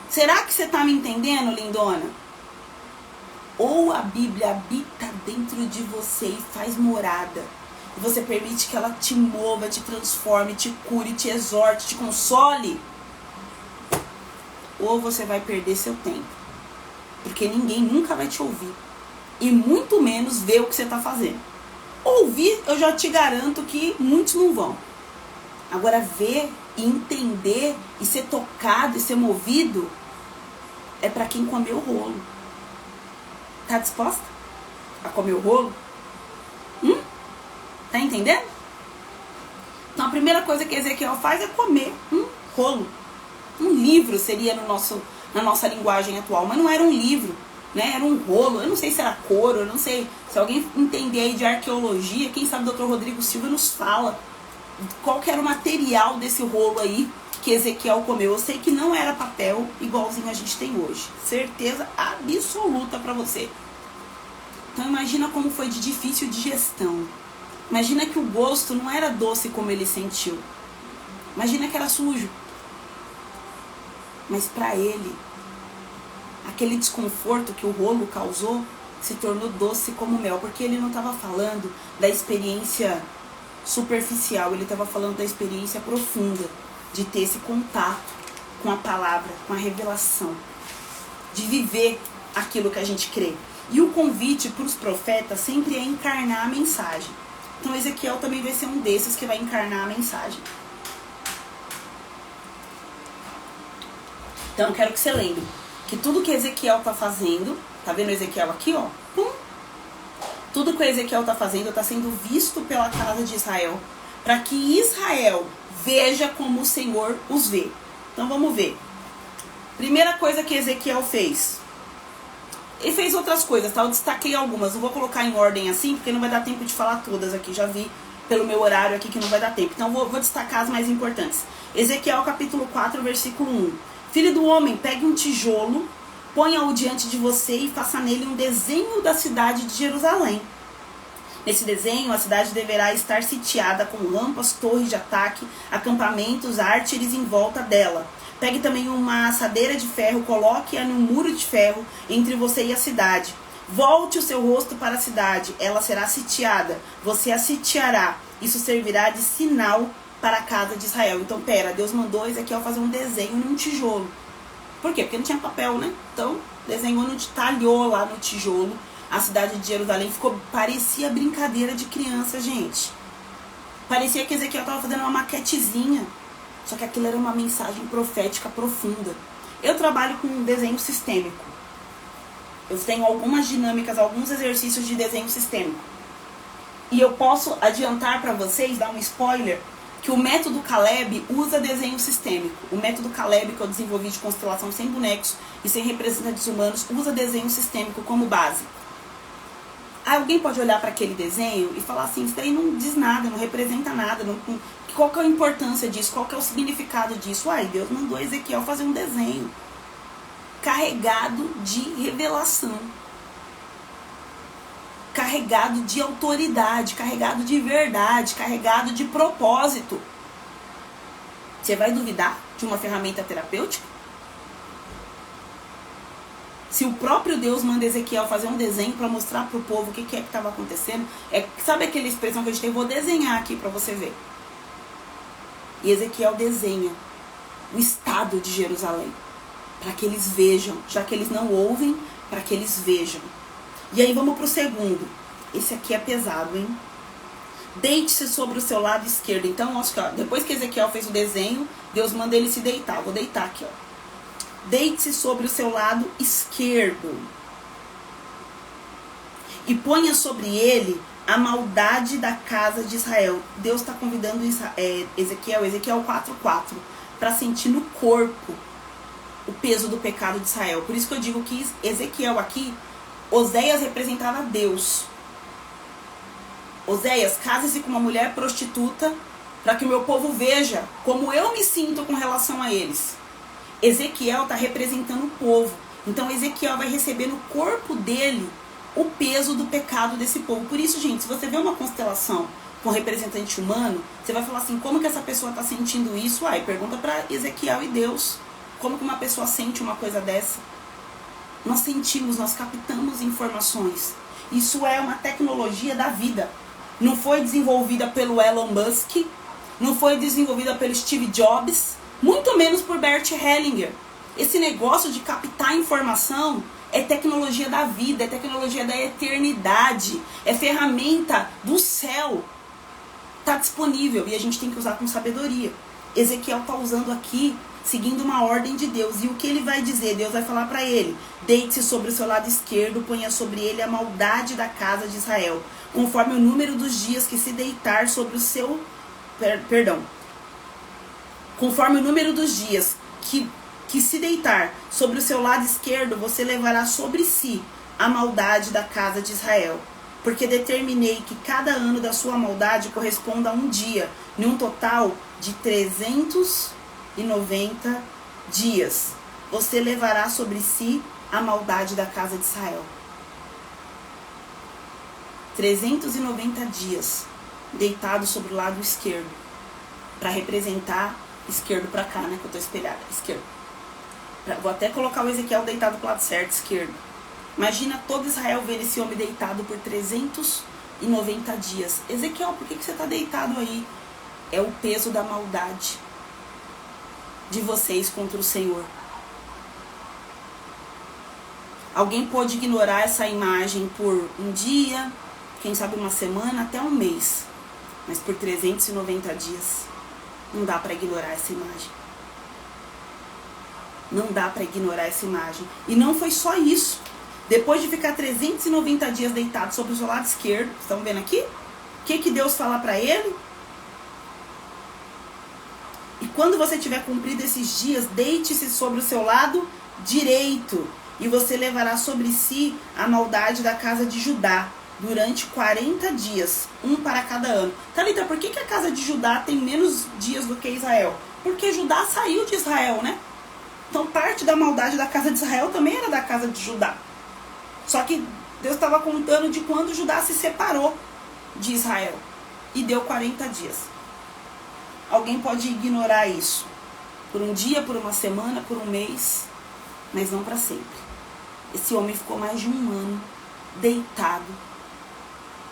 Será que você está me entendendo, lindona? Ou a Bíblia habita dentro de você e faz morada. E você permite que ela te mova, te transforme, te cure, te exorte, te console. Ou você vai perder seu tempo. Porque ninguém nunca vai te ouvir. E muito menos ver o que você está fazendo. Ouvir, eu já te garanto que muitos não vão. Agora ver e entender e ser tocado e ser movido é para quem comeu o rolo. Tá disposta a comer o rolo? Tá entendendo? Então a primeira coisa que Ezequiel faz é comer um rolo. Um livro seria na nossa linguagem atual, mas não era um livro, né? Era um rolo. Eu não sei se era couro, eu não sei. Se alguém entender aí de arqueologia, quem sabe o Dr. Rodrigo Silva nos fala qual que era o material desse rolo aí que Ezequiel comeu. Eu sei que não era papel igualzinho a gente tem hoje. Certeza absoluta pra você. Então imagina como foi de difícil digestão. Imagina que o gosto não era doce como ele sentiu. Imagina que era sujo. Mas para ele, aquele desconforto que o rolo causou se tornou doce como mel. Porque ele não estava falando da experiência superficial, ele estava falando da experiência profunda. De ter esse contato com a palavra, com a revelação. De viver aquilo que a gente crê. E o convite para os profetas sempre é encarnar a mensagem. Então Ezequiel também vai ser um desses que vai encarnar a mensagem. Então eu quero que você lembre que tudo que Ezequiel está fazendo, tá vendo Ezequiel aqui, ó? Pum. Tudo que Ezequiel está fazendo está sendo visto pela casa de Israel, para que Israel veja como o Senhor os vê. Então vamos ver. Primeira coisa que Ezequiel fez. Ele fez outras coisas, tá? Eu destaquei algumas. Eu vou colocar em ordem assim, porque não vai dar tempo de falar todas aqui. Já vi pelo meu horário aqui que não vai dar tempo. Então vou destacar as mais importantes. Ezequiel capítulo 4, versículo 1. Filho do homem, pegue um tijolo, ponha-o diante de você e faça nele um desenho da cidade de Jerusalém. Nesse desenho, a cidade deverá estar sitiada com rampas, torres de ataque, acampamentos, árteres em volta dela. Pegue também uma assadeira de ferro, coloque-a num muro de ferro entre você e a cidade. Volte o seu rosto para a cidade, ela será sitiada, você a sitiará. Isso servirá de sinal para a casa de Israel. Então, Deus mandou Ezequiel fazer um desenho num tijolo. Por quê? Porque não tinha papel, né? Então, desenhou, talhou lá no tijolo. A cidade de Jerusalém parecia brincadeira de criança, gente. Parecia que Ezequiel estava fazendo uma maquetezinha. Só que aquilo era uma mensagem profética profunda. Eu trabalho com desenho sistêmico. Eu tenho algumas dinâmicas, alguns exercícios de desenho sistêmico. E eu posso adiantar para vocês, dar um spoiler, que o método Caleb usa desenho sistêmico. O método Caleb, que eu desenvolvi de constelação sem bonecos e sem representantes humanos, usa desenho sistêmico como base. Alguém pode olhar para aquele desenho e falar assim, isso daí não diz nada, não representa nada, qual que é a importância disso, qual que é o significado disso? Deus mandou Ezequiel fazer um desenho carregado de revelação, carregado de autoridade, carregado de verdade, carregado de propósito. Você vai duvidar de uma ferramenta terapêutica? Se o próprio Deus manda Ezequiel fazer um desenho para mostrar para o povo o que é que estava acontecendo, sabe aquela expressão que a gente tem? Vou desenhar aqui para você ver. E Ezequiel desenha o estado de Jerusalém, para que eles vejam, já que eles não ouvem, para que eles vejam. E aí vamos para o segundo. Esse aqui é pesado, hein? Deite-se sobre o seu lado esquerdo. Então, depois que Ezequiel fez o desenho, Deus manda ele se deitar. Vou deitar aqui, ó. Deite-se sobre o seu lado esquerdo e ponha sobre ele a maldade da casa de Israel. Deus está convidando Ezequiel 4:4, para sentir no corpo o peso do pecado de Israel. Por isso que eu digo que Ezequiel aqui, Oséias representava Deus. Oséias, case-se com uma mulher prostituta para que o meu povo veja como eu me sinto com relação a eles. Ezequiel está representando o povo. Então Ezequiel vai receber no corpo dele o peso do pecado desse povo. Por isso, gente, se você vê uma constelação com representante humano, você vai falar assim, como que essa pessoa está sentindo isso? Pergunta para Ezequiel e Deus. Como que uma pessoa sente uma coisa dessa? Nós sentimos, nós captamos informações. Isso é uma tecnologia da vida. Não foi desenvolvida pelo Elon Musk, não foi desenvolvida pelo Steve Jobs, muito menos por Bert Hellinger. Esse negócio de captar informação é tecnologia da vida, é tecnologia da eternidade, é ferramenta do céu. Está disponível e a gente tem que usar com sabedoria. Ezequiel está usando aqui, seguindo uma ordem de Deus. E o que ele vai dizer? Deus vai falar para ele: deite-se sobre o seu lado esquerdo, ponha sobre ele a maldade da casa de Israel, conforme o número dos dias que se deitar sobre o seu... Conforme o número dos dias que se deitar sobre o seu lado esquerdo, você levará sobre si a maldade da casa de Israel. Porque determinei que cada ano da sua maldade corresponda a um dia, em um total de 390 dias. Você levará sobre si a maldade da casa de Israel. 390 dias deitado sobre o lado esquerdo, para representar esquerdo para cá, né, que eu tô espelhada, esquerdo. Vou até colocar o Ezequiel deitado pro lado certo, esquerdo. Imagina todo Israel vendo esse homem deitado por 390 dias. Ezequiel, por que você está deitado aí? É o peso da maldade de vocês contra o Senhor. Alguém pode ignorar essa imagem por um dia, quem sabe uma semana, até um mês. Mas por 390 dias, não dá para ignorar essa imagem. Não dá para ignorar essa imagem. E não foi só isso. Depois de ficar 390 dias deitado sobre o seu lado esquerdo, estão vendo aqui? O que Deus fala para ele? E quando você tiver cumprido esses dias, deite-se sobre o seu lado direito, e você levará sobre si a maldade da casa de Judá, durante 40 dias, um para cada ano. Thalita, por que a casa de Judá tem menos dias do que Israel? Porque Judá saiu de Israel, né? Então parte da maldade da casa de Israel também era da casa de Judá. Só que Deus estava contando de quando Judá se separou de Israel. E deu 40 dias. Alguém pode ignorar isso. Por um dia, por uma semana, por um mês. Mas não para sempre. Esse homem ficou mais de um ano deitado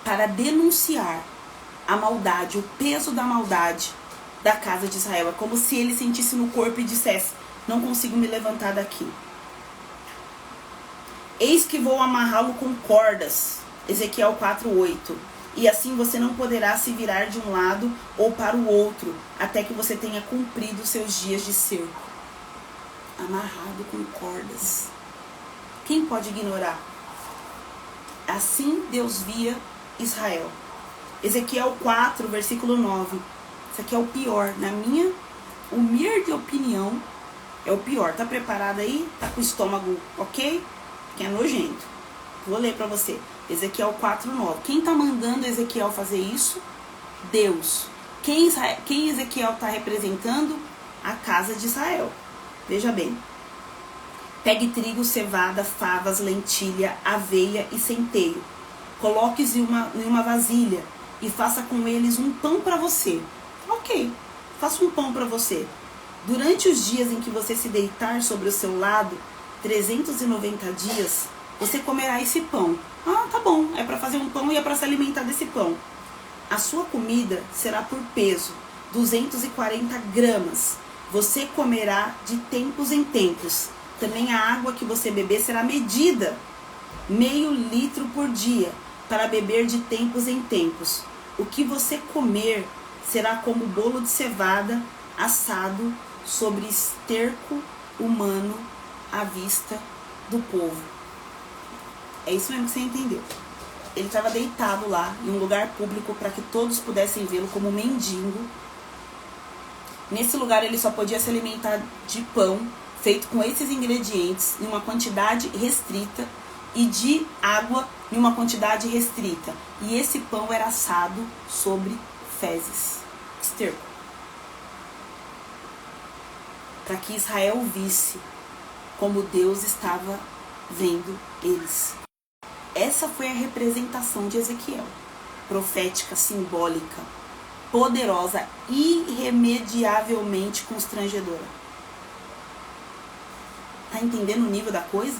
para denunciar a maldade, o peso da maldade da casa de Israel. É como se ele sentisse no corpo e dissesse: não consigo me levantar daqui. Eis que vou amarrá-lo com cordas. Ezequiel 4:8. E assim você não poderá se virar de um lado ou para o outro, até que você tenha cumprido os seus dias de cerco. Amarrado com cordas. Quem pode ignorar? Assim Deus via Israel. Ezequiel 4, versículo 9. Isso aqui é o pior. Na minha humilde opinião, é o pior. Tá preparado aí? Tá com o estômago ok? Que é nojento. Vou ler pra você. Ezequiel 4:9. Quem tá mandando Ezequiel fazer isso? Deus. Quem Ezequiel tá representando? A casa de Israel. Veja bem. Pegue trigo, cevada, favas, lentilha, aveia e centeio. Coloque-os em uma vasilha e faça com eles um pão para você. Ok, faça um pão para você. Durante os dias em que você se deitar sobre o seu lado, 390 dias, você comerá esse pão. Ah, tá bom, é para fazer um pão e é para se alimentar desse pão. A sua comida será por peso, 240 gramas. Você comerá de tempos em tempos. Também a água que você beber será medida, meio litro por dia, para beber de tempos em tempos. O que você comer será como bolo de cevada assado sobre esterco humano à vista do povo. É isso mesmo que você entendeu. Ele estava deitado lá em um lugar público para que todos pudessem vê-lo como mendigo. Nesse lugar ele só podia se alimentar de pão feito com esses ingredientes em uma quantidade restrita e de água em uma quantidade restrita. E esse pão era assado sobre fezes, esterco, para que Israel visse como Deus estava vendo eles. Essa foi a representação de Ezequiel, profética, simbólica, poderosa, irremediavelmente constrangedora. Tá entendendo o nível da coisa?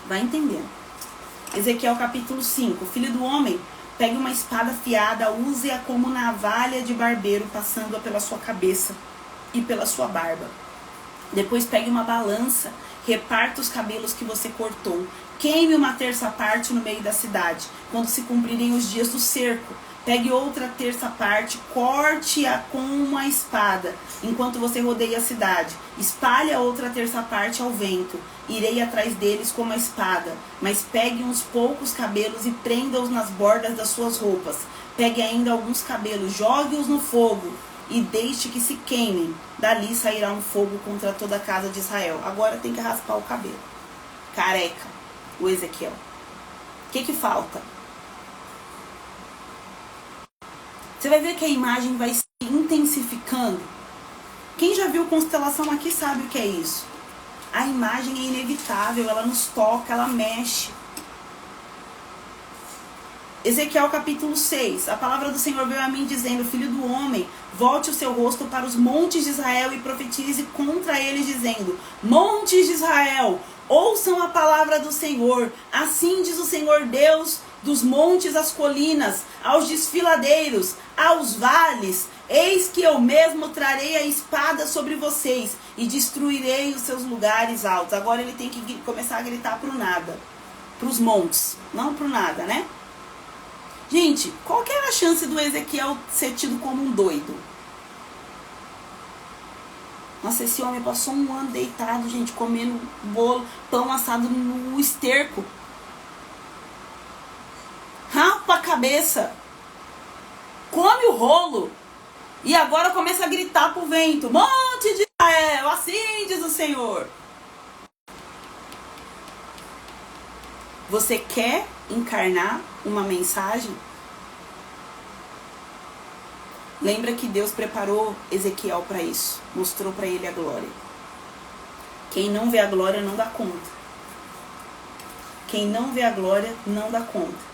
Vai entendendo. Ezequiel capítulo 5. Filho do homem, pegue uma espada afiada, use-a como navalha de barbeiro, passando-a pela sua cabeça e pela sua barba. Depois pegue uma balança, reparta os cabelos que você cortou, queime uma terça parte no meio da cidade, quando se cumprirem os dias do cerco. Pegue outra terça parte, corte-a com uma espada, enquanto você rodeia a cidade. Espalhe a outra terça parte ao vento. Irei atrás deles com uma espada. Mas pegue uns poucos cabelos e prenda-os nas bordas das suas roupas. Pegue ainda alguns cabelos, jogue-os no fogo e deixe que se queimem. Dali sairá um fogo contra toda a casa de Israel. Agora tem que raspar o cabelo. Careca, o Ezequiel. O que falta? Você vai ver que a imagem vai se intensificando. Quem já viu constelação aqui sabe o que é isso. A imagem é inevitável, ela nos toca, ela mexe. Ezequiel capítulo 6. A palavra do Senhor veio a mim dizendo: Filho do homem, volte o seu rosto para os montes de Israel e profetize contra eles dizendo: Montes de Israel, ouçam a palavra do Senhor. Assim diz o Senhor Deus dos montes às colinas, aos desfiladeiros, aos vales: eis que eu mesmo trarei a espada sobre vocês e destruirei os seus lugares altos. Agora ele tem que começar a gritar para o nada, para os montes, não para o nada, né? Gente, qual que era a chance do Ezequiel ser tido como um doido? Nossa, esse homem passou um ano deitado, gente, comendo bolo, pão assado no esterco. Rapa a cabeça, come o rolo e agora começa a gritar pro vento: Monte de Israel, assim diz o Senhor. Você quer encarnar uma mensagem? Lembra que Deus preparou Ezequiel para isso, mostrou para ele a glória. Quem não vê a glória não dá conta. Quem não vê a glória não dá conta.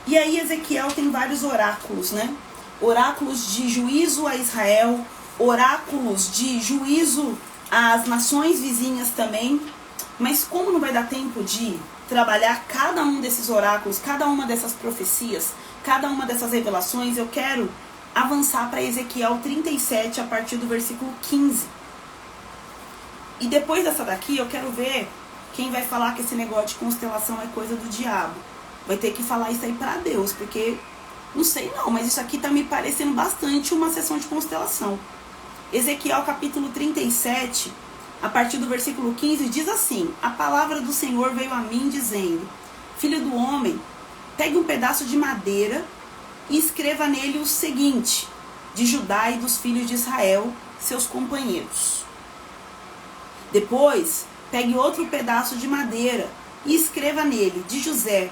E aí Ezequiel tem vários oráculos, né? Oráculos de juízo a Israel, oráculos de juízo às nações vizinhas também. Mas como não vai dar tempo de trabalhar cada um desses oráculos, cada uma dessas profecias, cada uma dessas revelações, eu quero avançar para Ezequiel 37, a partir do versículo 15. E depois dessa daqui, eu quero ver quem vai falar que esse negócio de constelação é coisa do diabo. Vai ter que falar isso aí para Deus, porque, não sei não, mas isso aqui tá me parecendo bastante uma sessão de constelação. Ezequiel capítulo 37, a partir do versículo 15, diz assim: A palavra do Senhor veio a mim dizendo: Filho do homem, pegue um pedaço de madeira e escreva nele o seguinte: de Judá e dos filhos de Israel, seus companheiros. Depois, pegue outro pedaço de madeira e escreva nele: de José,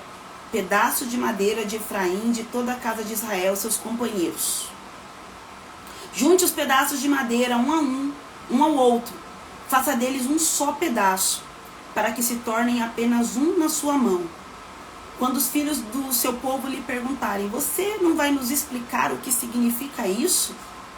pedaço de madeira de Efraim, de toda a casa de Israel, seus companheiros. Junte os pedaços de madeira um ao outro. Faça deles um só pedaço, para que se tornem apenas um na sua mão. Quando os filhos do seu povo lhe perguntarem: Você não vai nos explicar o que significa isso?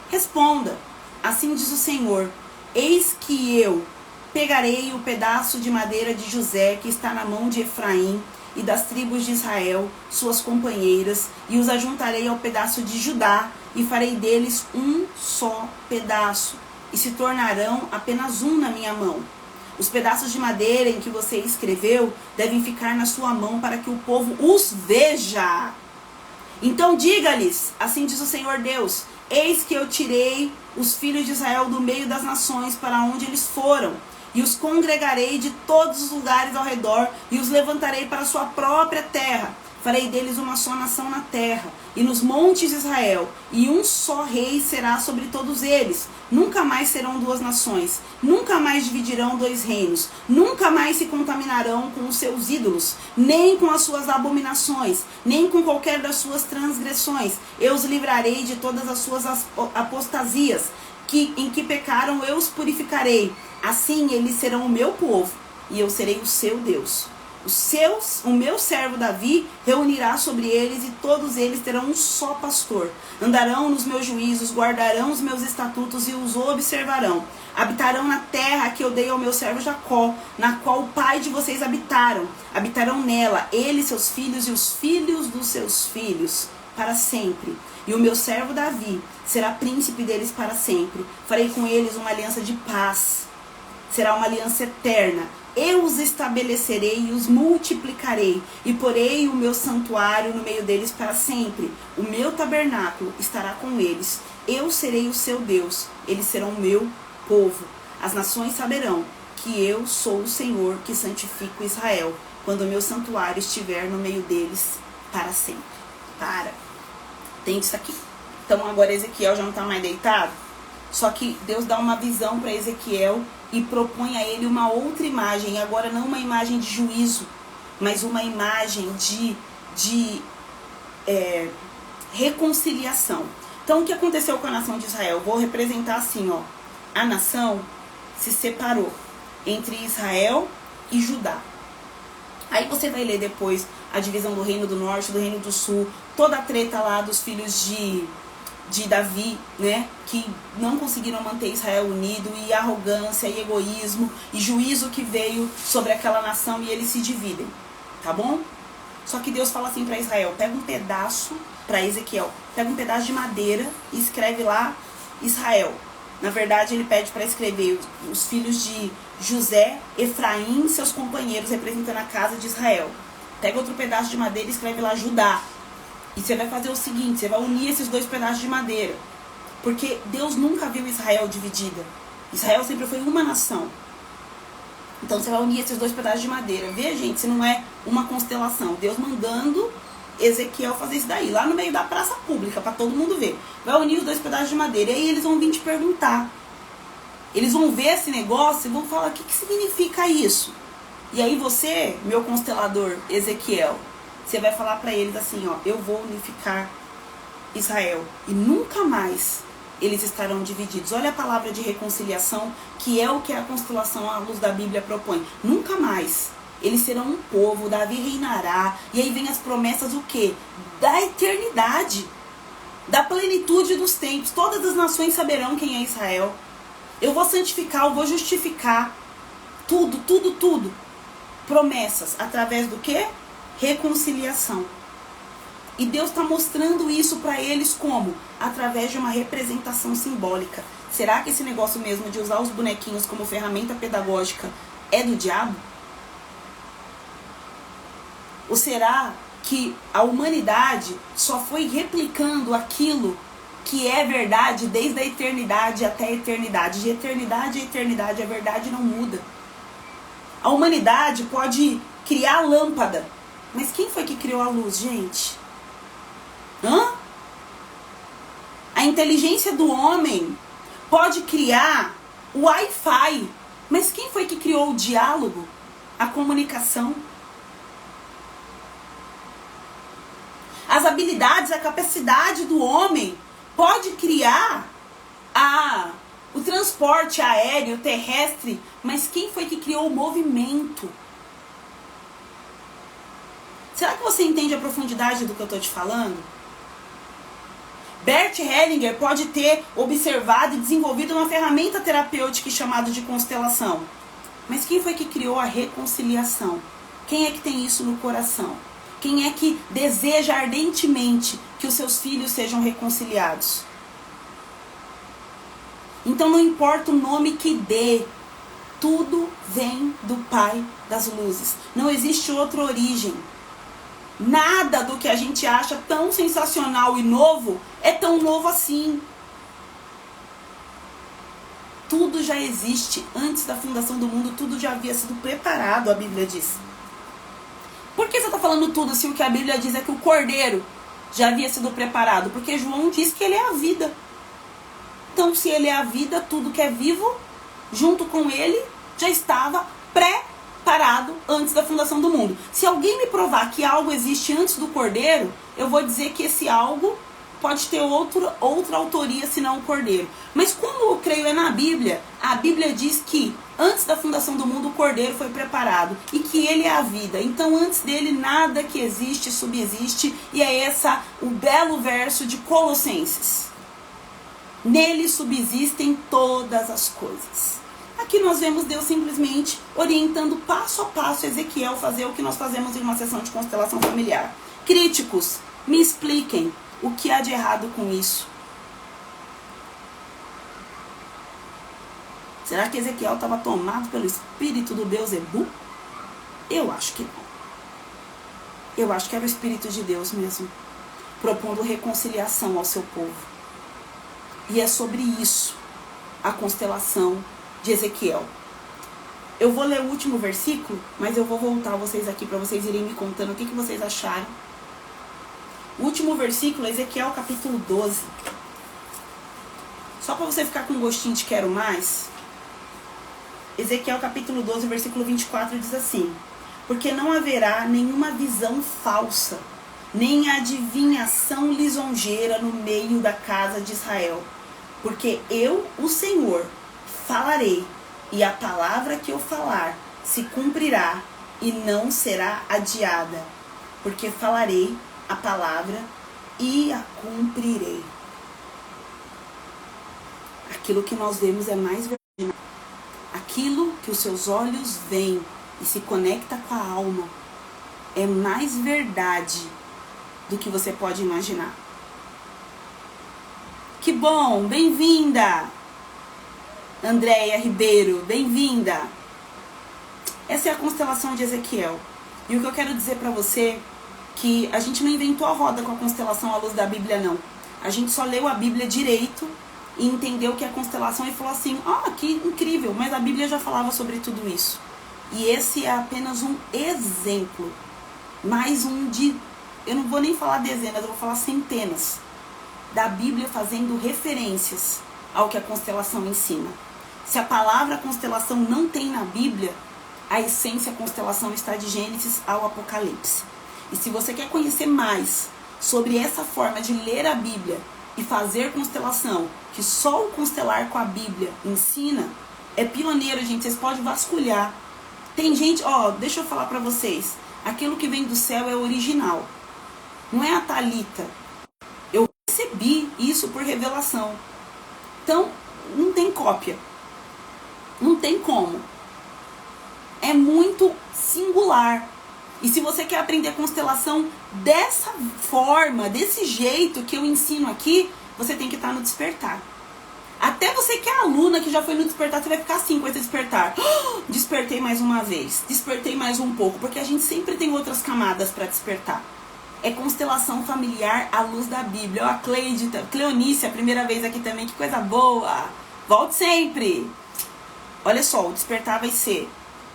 Responda: Assim diz o Senhor: Eis que eu pegarei o pedaço de madeira de José, que está na mão de Efraim, e das tribos de Israel, suas companheiras, e os ajuntarei ao pedaço de Judá, e farei deles um só pedaço, e se tornarão apenas um na minha mão. Os pedaços de madeira em que você escreveu devem ficar na sua mão para que o povo os veja. Então diga-lhes: assim diz o Senhor Deus: Eis que eu tirei os filhos de Israel do meio das nações para onde eles foram, e os congregarei de todos os lugares ao redor, e os levantarei para a sua própria terra. Farei deles uma só nação na terra, e nos montes de Israel, e um só rei será sobre todos eles. Nunca mais serão duas nações, nunca mais dividirão dois reinos, nunca mais se contaminarão com os seus ídolos, nem com as suas abominações, nem com qualquer das suas transgressões. Eu os livrarei de todas as suas apostasias, em que pecaram eu os purificarei. Assim eles serão o meu povo, e eu serei o seu Deus. O meu servo Davi reunirá sobre eles, e todos eles terão um só pastor. Andarão nos meus juízos, guardarão os meus estatutos e os observarão. Habitarão na terra que eu dei ao meu servo Jacó, na qual o pai de vocês habitaram. Habitarão nela, ele, seus filhos e os filhos dos seus filhos, para sempre. E o meu servo Davi será príncipe deles para sempre. Farei com eles uma aliança de paz. Será uma aliança eterna, Eu os estabelecerei e os multiplicarei, e porei o meu santuário no meio deles para sempre. O meu tabernáculo estará com eles. Eu serei o seu Deus, eles serão o meu povo. As nações saberão que eu sou o Senhor que santifico Israel, quando o meu santuário estiver no meio deles para sempre. Tem isso aqui. Então agora Ezequiel já não está mais deitado. Só que Deus dá uma visão para Ezequiel e propõe a ele uma outra imagem. Agora não uma imagem de juízo, mas uma imagem de reconciliação. Então o que aconteceu com a nação de Israel? Vou representar assim, ó. A nação se separou entre Israel e Judá. Aí você vai ler depois a divisão do reino do norte, do reino do sul, toda a treta lá dos filhos de Davi, né, que não conseguiram manter Israel unido, e arrogância, e egoísmo, e juízo que veio sobre aquela nação, e eles se dividem, tá bom? Só que Deus fala assim para Israel, pega um pedaço, para Ezequiel, pega um pedaço de madeira e escreve lá Israel. Na verdade ele pede para escrever os filhos de José, Efraim e seus companheiros, representando a casa de Israel. Pega outro pedaço de madeira e escreve lá Judá. E você vai fazer o seguinte, você vai unir esses dois pedaços de madeira. Porque Deus nunca viu Israel dividida. Israel sempre foi uma nação. Então você vai unir esses dois pedaços de madeira. Vê, gente, se não é uma constelação. Deus mandando Ezequiel fazer isso daí, lá no meio da praça pública, para todo mundo ver. Vai unir os dois pedaços de madeira. E aí eles vão vir te perguntar. Eles vão ver esse negócio e vão falar, o que significa isso? E aí você, meu constelador Ezequiel, você vai falar para eles assim, ó, eu vou unificar Israel e nunca mais eles estarão divididos. Olha a palavra de reconciliação, que é o que a constelação à luz da Bíblia propõe. Nunca mais. Eles serão um povo, Davi reinará. E aí vem as promessas o quê? Da eternidade, da plenitude dos tempos. Todas as nações saberão quem é Israel. Eu vou santificar, eu vou justificar. Tudo, tudo, tudo. Promessas, através do quê? Reconciliação. E Deus está mostrando isso para eles como? Através de uma representação simbólica. Será que esse negócio mesmo de usar os bonequinhos como ferramenta pedagógica é do diabo? Ou será que a humanidade só foi replicando aquilo que é verdade desde a eternidade até a eternidade? De eternidade a eternidade, a verdade não muda. A humanidade pode criar a lâmpada, mas quem foi que criou a luz, gente? A inteligência do homem pode criar o Wi-Fi, mas quem foi que criou o diálogo, a comunicação? As habilidades, a capacidade do homem pode criar o transporte aéreo, terrestre, mas quem foi que criou o movimento? Será que você entende a profundidade do que eu estou te falando? Bert Hellinger pode ter observado e desenvolvido uma ferramenta terapêutica chamada de constelação. Mas quem foi que criou a reconciliação? Quem é que tem isso no coração? Quem é que deseja ardentemente que os seus filhos sejam reconciliados? Então não importa o nome que dê, tudo vem do Pai das luzes. Não existe outra origem. Nada do que a gente acha tão sensacional e novo é tão novo assim. Tudo já existe. Antes da fundação do mundo, tudo já havia sido preparado, a Bíblia diz. Por que você está falando tudo se o que a Bíblia diz é que o Cordeiro já havia sido preparado? Porque João diz que ele é a vida. Então, se ele é a vida, tudo que é vivo, junto com ele, já estava preparado antes da fundação do mundo. Se alguém me provar que algo existe antes do Cordeiro, eu vou dizer que esse algo pode ter outra autoria senão o Cordeiro. Mas como eu creio é na Bíblia, a Bíblia diz que antes da fundação do mundo o Cordeiro foi preparado e que ele é a vida. Então antes dele nada que existe subsiste, e é o belo verso de Colossenses. Nele subsistem todas as coisas. Aqui nós vemos Deus simplesmente orientando passo a passo Ezequiel fazer o que nós fazemos em uma sessão de constelação familiar. Críticos, me expliquem o que há de errado com isso. Será que Ezequiel estava tomado pelo espírito do Beelzebub? Eu acho que não. Eu acho que era o Espírito de Deus mesmo, propondo reconciliação ao seu povo. E é sobre isso a constelação de Ezequiel. Eu vou ler o último versículo, mas eu vou voltar vocês aqui para vocês irem me contando o que vocês acharam. O último versículo é Ezequiel capítulo 12. Só para você ficar com gostinho de quero mais. Ezequiel capítulo 12, versículo 24 diz assim: porque não haverá nenhuma visão falsa, nem adivinhação lisonjeira no meio da casa de Israel. Porque eu, o Senhor, falarei, e a palavra que eu falar se cumprirá e não será adiada. Porque falarei a palavra e a cumprirei. Aquilo que nós vemos é mais verdade. Aquilo que os seus olhos veem e se conecta com a alma é mais verdade do que você pode imaginar. Que bom, bem-vinda! Andréia Ribeiro, bem-vinda! Essa é a constelação de Ezequiel. E o que eu quero dizer para você que a gente não inventou a roda com a constelação à luz da Bíblia, não. A gente só leu a Bíblia direito e entendeu que a constelação e falou assim, que incrível, mas a Bíblia já falava sobre tudo isso. E esse é apenas um exemplo, mais um de, eu não vou nem falar dezenas, eu vou falar centenas, da Bíblia fazendo referências ao que a constelação ensina. Se a palavra constelação não tem na Bíblia, a essência da constelação está de Gênesis ao Apocalipse. E se você quer conhecer mais sobre essa forma de ler a Bíblia e fazer constelação, que só o constelar com a Bíblia ensina, é pioneiro, gente, vocês podem vasculhar. Tem gente, deixa eu falar pra vocês, aquilo que vem do céu é original, não é a Thalita. Eu recebi isso por revelação. Então, não tem cópia. Não tem como. É muito singular. E se você quer aprender constelação dessa forma, desse jeito que eu ensino aqui, você tem que estar no Despertar. Até você que é aluna, que já foi no Despertar, você vai ficar assim com esse Despertar. Despertei mais uma vez, despertei mais um pouco, porque a gente sempre tem outras camadas para despertar. É constelação familiar à luz da Bíblia. Ó, a Cleonice, a primeira vez aqui também, que coisa boa. Volte sempre. Olha só, o Despertar vai ser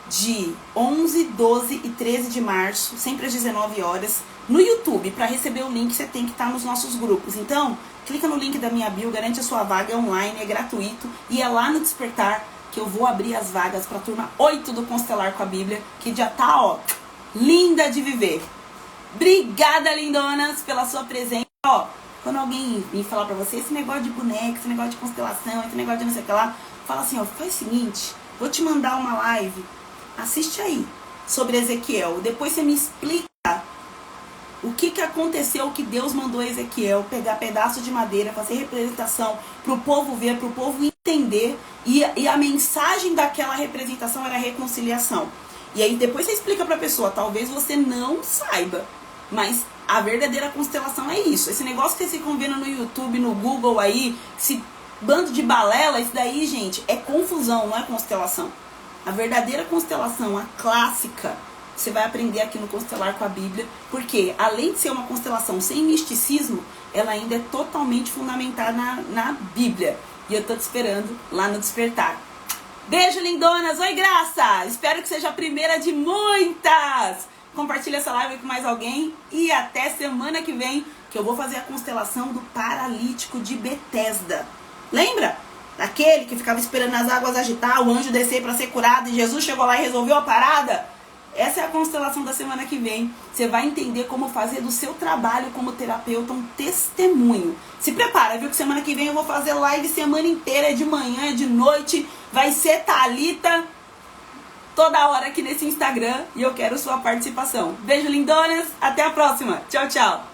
de 11, 12 e 13 de março, sempre às 19 horas, no YouTube. Para receber o link, você tem que estar nos nossos grupos. Então, clica no link da minha bio, garante a sua vaga, é online, é gratuito. E é lá no Despertar que eu vou abrir as vagas para a turma 8 do Constelar com a Bíblia, que já tá, linda de viver. Obrigada, lindonas, pela sua presença. Quando alguém me falar pra você, esse negócio de boneca, esse negócio de constelação, esse negócio de não sei o que lá, fala assim, faz o seguinte, vou te mandar uma live, assiste aí, sobre Ezequiel. Depois você me explica o que aconteceu, o que Deus mandou a Ezequiel pegar pedaço de madeira, fazer representação pro povo ver, pro povo entender. E a mensagem daquela representação era reconciliação. E aí depois você explica pra pessoa, talvez você não saiba, mas a verdadeira constelação é isso. Esse negócio que vocês ficam vendo no YouTube, no Google aí, esse bando de balela, isso daí, gente, é confusão, não é constelação. A verdadeira constelação, a clássica, você vai aprender aqui no Constelar com a Bíblia, porque além de ser uma constelação sem misticismo, ela ainda é totalmente fundamentada na Bíblia. E eu tô te esperando lá no Despertar. Beijo, lindonas! Oi, Graça! Espero que seja a primeira de muitas! Compartilha essa live com mais alguém e até semana que vem, que eu vou fazer a constelação do paralítico de Betesda. Lembra? Aquele que ficava esperando as águas agitar, o anjo descer para ser curado e Jesus chegou lá e resolveu a parada? Essa é a constelação da semana que vem. Você vai entender como fazer do seu trabalho como terapeuta um testemunho. Se prepara, viu? Que semana que vem eu vou fazer live semana inteira, de manhã, de noite. Vai ser Thalita toda hora aqui nesse Instagram e eu quero sua participação. Beijo, lindonas. Até a próxima. Tchau, tchau.